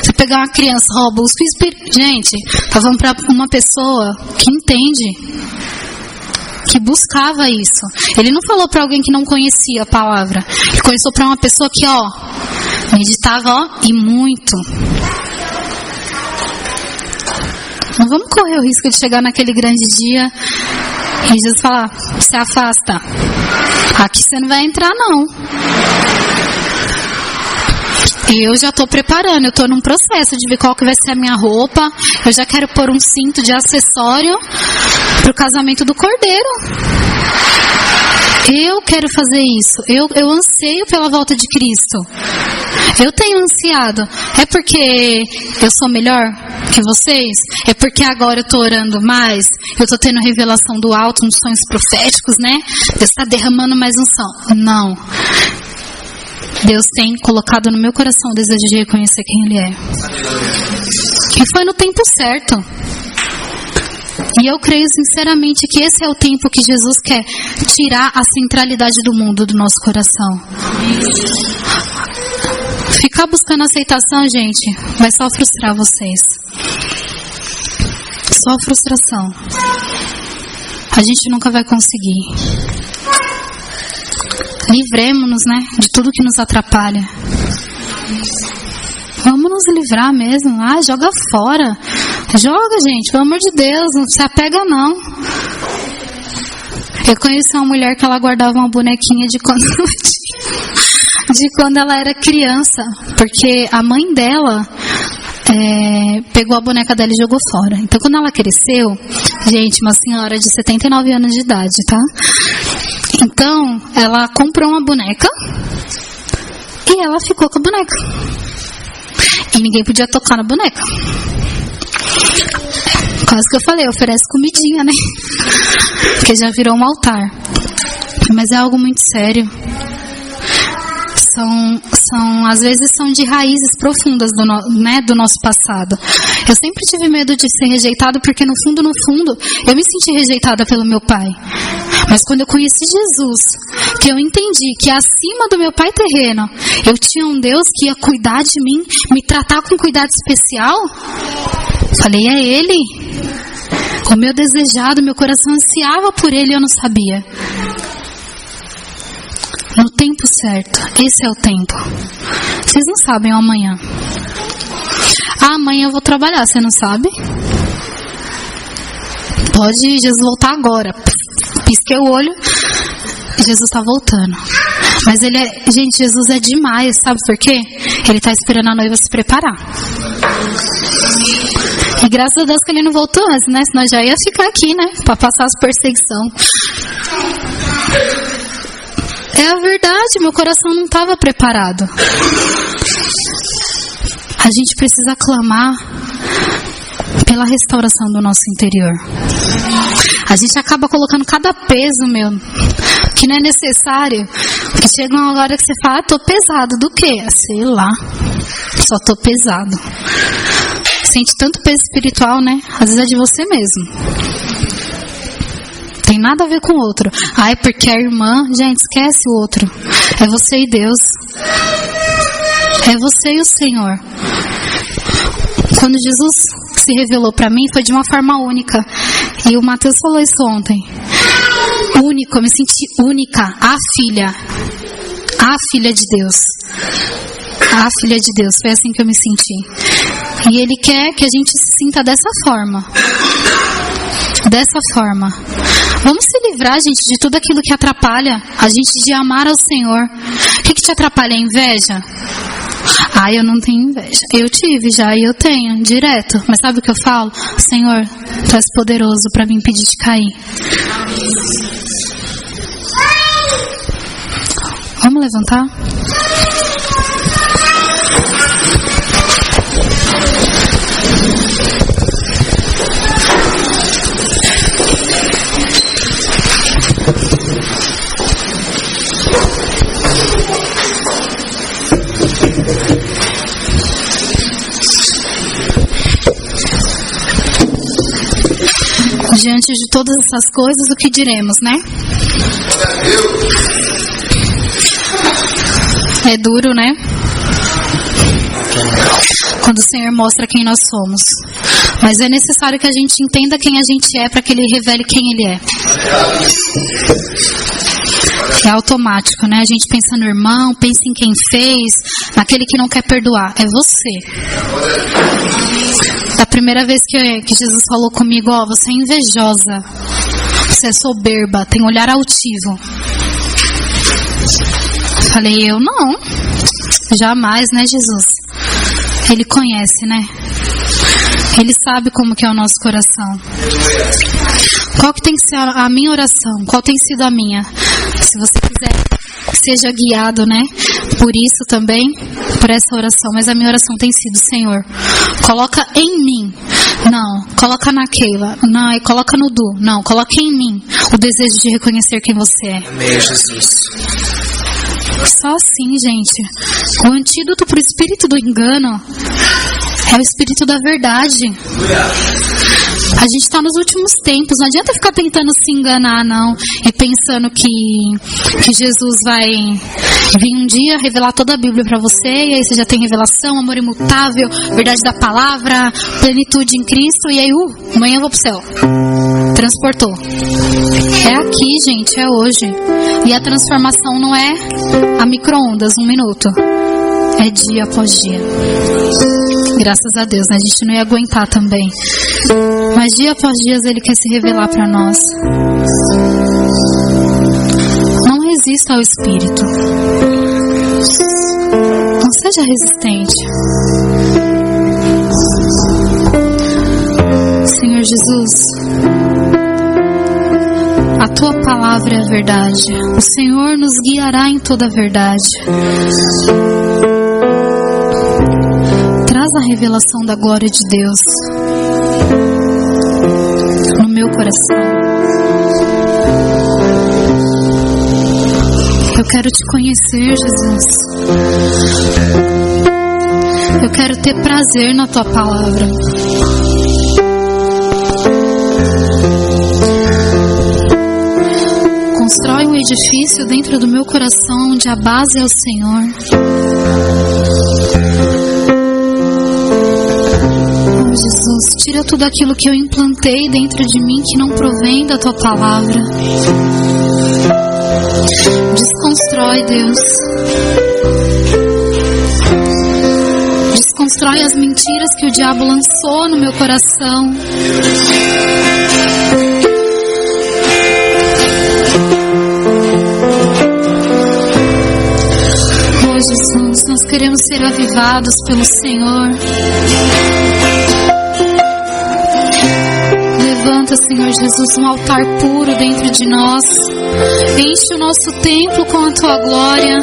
Você pegar uma criança, busca o Espírito. Gente, tá falando para uma pessoa que entende, que buscava isso. Ele não falou para alguém que não conhecia a palavra. Ele começou para uma pessoa que, meditava, e muito. Não vamos correr o risco de chegar naquele grande dia e Jesus falar: se afasta. Aqui você não vai entrar, não. Eu já estou preparando, eu estou num processo de ver qual que vai ser a minha roupa. Eu já quero pôr um cinto de acessório para o casamento do Cordeiro. Eu quero fazer isso. Eu anseio pela volta de Cristo. Eu tenho ansiado. É porque eu sou melhor que vocês? É porque agora eu estou orando mais? Eu estou tendo revelação do alto nos sonhos proféticos, né? Deus está derramando mais unção. Não. Deus tem colocado no meu coração o desejo de reconhecer quem Ele é. E foi no tempo certo. E eu creio sinceramente que esse é o tempo que Jesus quer tirar a centralidade do mundo do nosso coração. Ficar buscando aceitação, gente, vai só frustrar vocês. Só frustração. A gente nunca vai conseguir. Livremos-nos, né, de tudo que nos atrapalha. Vamos nos livrar mesmo. Joga fora. Joga, gente, pelo amor de Deus, não se apega não. Eu conheci uma mulher que ela guardava uma bonequinha de quando ela era criança, porque a mãe dela pegou a boneca dela e jogou fora. Então quando ela cresceu, gente, uma senhora de 79 anos de idade, tá? Então ela comprou uma boneca e ela ficou com a boneca. E ninguém podia tocar na boneca. Quase que eu falei, oferece comidinha, né? Porque já virou um altar. Mas é algo muito sério. Às vezes são de raízes profundas do nosso passado. Eu sempre tive medo de ser rejeitado, porque no fundo, eu me senti rejeitada pelo meu pai. Mas quando eu conheci Jesus, que eu entendi que acima do meu pai terreno, eu tinha um Deus que ia cuidar de mim, me tratar com cuidado especial, falei, é Ele. O meu desejado, meu coração ansiava por Ele e eu não sabia. No tempo certo, esse é o tempo. Vocês não sabem o amanhã. Amanhã eu vou trabalhar, você não sabe? Pode Jesus voltar agora. Pisquei o olho, Jesus está voltando. Mas gente, Jesus é demais, sabe por quê? Ele está esperando a noiva se preparar. E graças a Deus que ele não voltou antes, né? Senão já ia ficar aqui, né? Para passar as perseguições. É a verdade, meu coração não estava preparado. A gente precisa clamar pela restauração do nosso interior. A gente acaba colocando cada peso, que não é necessário. Que chega uma hora que você fala, tô pesado. Do quê? Sei lá. Só tô pesado. Sente tanto peso espiritual, né? Às vezes é de você mesmo. Tem nada a ver com o outro. É porque a irmã, gente, esquece o outro. É você e Deus. É você e o Senhor. Quando Jesus se revelou para mim, foi de uma forma única. E o Mateus falou isso ontem. Único, eu me senti única. A filha de Deus. A filha de Deus. Foi assim que eu me senti. E Ele quer que a gente se sinta dessa forma. Dessa forma. Vamos se livrar, gente, de tudo aquilo que atrapalha a gente de amar ao Senhor. O que te atrapalha? A inveja? Eu não tenho inveja. Eu tive já e eu tenho, direto. Mas sabe o que eu falo? Senhor, Tu és poderoso para me impedir de cair. Vamos levantar? Diante de todas essas coisas, o que diremos, né? É duro, né? Quando o Senhor mostra quem nós somos. Mas é necessário que a gente entenda quem a gente é para que Ele revele quem Ele é. É automático, né? A gente pensa no irmão, pensa em quem fez, naquele que não quer perdoar. É você. Da primeira vez que Jesus falou comigo, você é invejosa, você é soberba, tem olhar altivo. Falei, eu não. Jamais, né, Jesus? Ele conhece, né? Ele sabe como que é o nosso coração. Qual que tem que ser a minha oração? Qual tem sido a minha? Se você quiser que seja guiado, né? Por isso também, por essa oração. Mas a minha oração tem sido, Senhor, coloca em mim. Não, coloca na Keila. Não, e coloca no Du. Não, coloca em mim o desejo de reconhecer quem você é. Amém, Jesus. Só assim, gente. O antídoto para o espírito do engano é o espírito da verdade. A gente está nos últimos tempos. Não adianta ficar tentando se enganar, não. E pensando que Jesus vai vir um dia revelar toda a Bíblia para você. E aí você já tem revelação, amor imutável, verdade da palavra, plenitude em Cristo. E aí, amanhã eu vou pro céu. Transportou. É aqui, gente. É hoje. E a transformação não é a micro-ondas, 1 minuto. É dia após dia. Graças a Deus, né? A gente não ia aguentar também. Mas dia após dia Ele quer se revelar para nós. Não resista ao Espírito. Não seja resistente. Senhor Jesus, a Tua palavra é a verdade. O Senhor nos guiará em toda a verdade. Traz a revelação da glória de Deus no meu coração. Eu quero Te conhecer, Jesus. Eu quero ter prazer na Tua palavra. Constrói um edifício dentro do meu coração onde a base é o Senhor. Oh, Jesus, tira tudo aquilo que eu implantei dentro de mim que não provém da Tua palavra. Desconstrói, Deus. Desconstrói as mentiras que o diabo lançou no meu coração. Jesus, nós queremos ser avivados pelo Senhor. Levanta, Senhor Jesus, um altar puro dentro de nós. Enche o nosso templo com a Tua glória.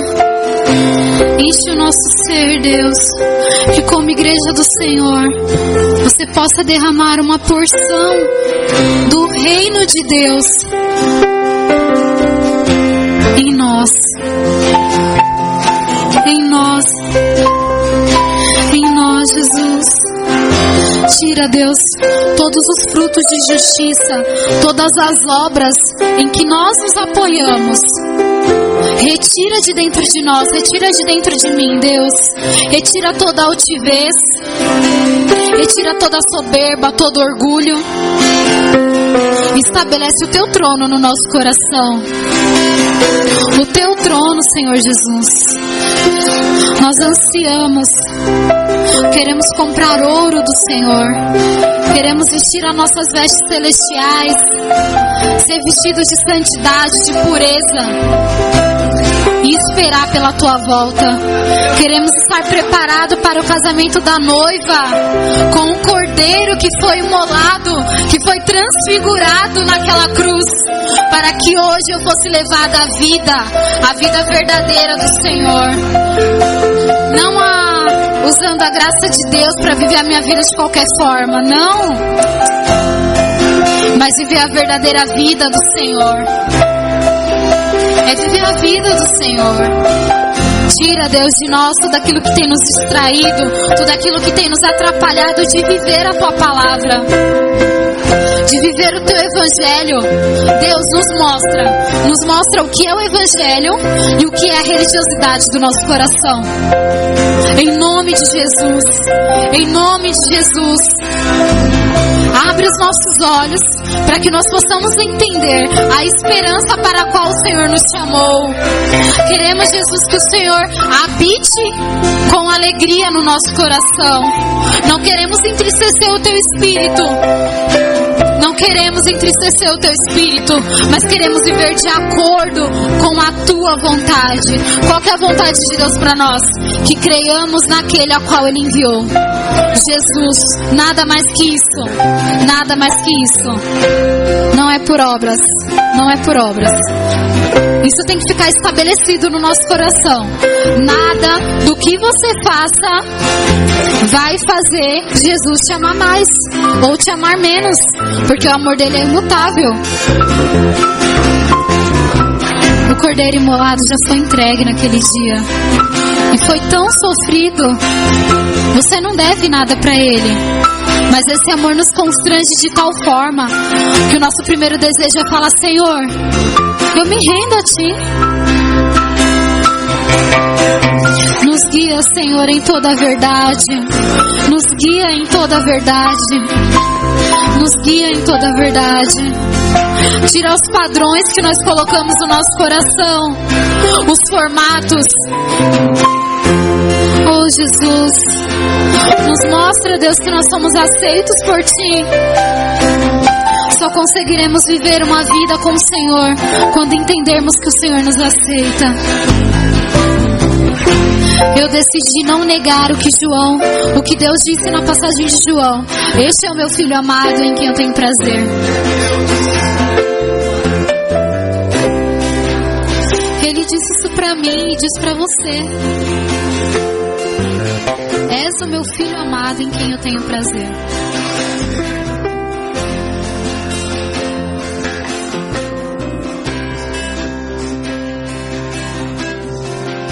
Enche o nosso ser, Deus, que como igreja do Senhor, Você possa derramar uma porção do reino de Deus em nós. Em nós. Em nós, Jesus. Tira, Deus, todos os frutos de justiça, todas as obras em que nós nos apoiamos. Retira de dentro de nós, retira de dentro de mim, Deus. Retira toda a altivez, retira toda a soberba, todo orgulho. Estabelece o Teu trono no nosso coração. O Teu trono, Senhor Jesus. Nós ansiamos. Queremos comprar ouro do Senhor. Queremos vestir as nossas vestes celestiais. Ser vestidos de santidade, de pureza. E esperar pela Tua volta. Queremos estar preparados para o casamento da noiva, com o cordeiro que foi imolado, que foi transfigurado naquela cruz, para que hoje eu fosse levada à vida verdadeira do Senhor. Não usando a graça de Deus para viver a minha vida de qualquer forma, não. Mas viver a verdadeira vida do Senhor. É viver a vida do Senhor. Tira, Deus, de nós tudo aquilo que tem nos distraído, tudo aquilo que tem nos atrapalhado de viver a Tua palavra, de viver o Teu Evangelho. Deus nos mostra o que é o Evangelho e o que é a religiosidade do nosso coração. Em nome de Jesus, em nome de Jesus, abre os nossos olhos para que nós possamos entender a esperança para a qual o Senhor nos chamou. Queremos, Jesus, que o Senhor habite com alegria no nosso coração. Não queremos entristecer o Teu Espírito. Não queremos entristecer o Teu Espírito, mas queremos viver de acordo com a Tua vontade. Qual que é a vontade de Deus para nós? Que creiamos naquele a qual Ele enviou. Jesus, nada mais que isso. Nada mais que isso. Não é por obras. Não é por obras. Isso tem que ficar estabelecido no nosso coração. Nada do que você faça vai fazer Jesus te amar mais ou te amar menos, porque o amor dele é imutável. O cordeiro imolado já foi entregue naquele dia e foi tão sofrido. Você não deve nada para ele, mas esse amor nos constrange de tal forma que o nosso primeiro desejo é falar: Senhor, eu me rendo a Ti. Nos guia, Senhor, em toda a verdade. Nos guia em toda a verdade. Nos guia em toda a verdade. Tira os padrões que nós colocamos no nosso coração, os formatos. Oh, Jesus, nos mostra, Deus, que nós somos aceitos por Ti. Só conseguiremos viver uma vida com o Senhor quando entendermos que o Senhor nos aceita. Eu decidi não negar o que Deus disse na passagem de João: este é o meu filho amado em quem eu tenho prazer. Ele disse isso pra mim e diz pra você: és o meu filho amado em quem eu tenho prazer.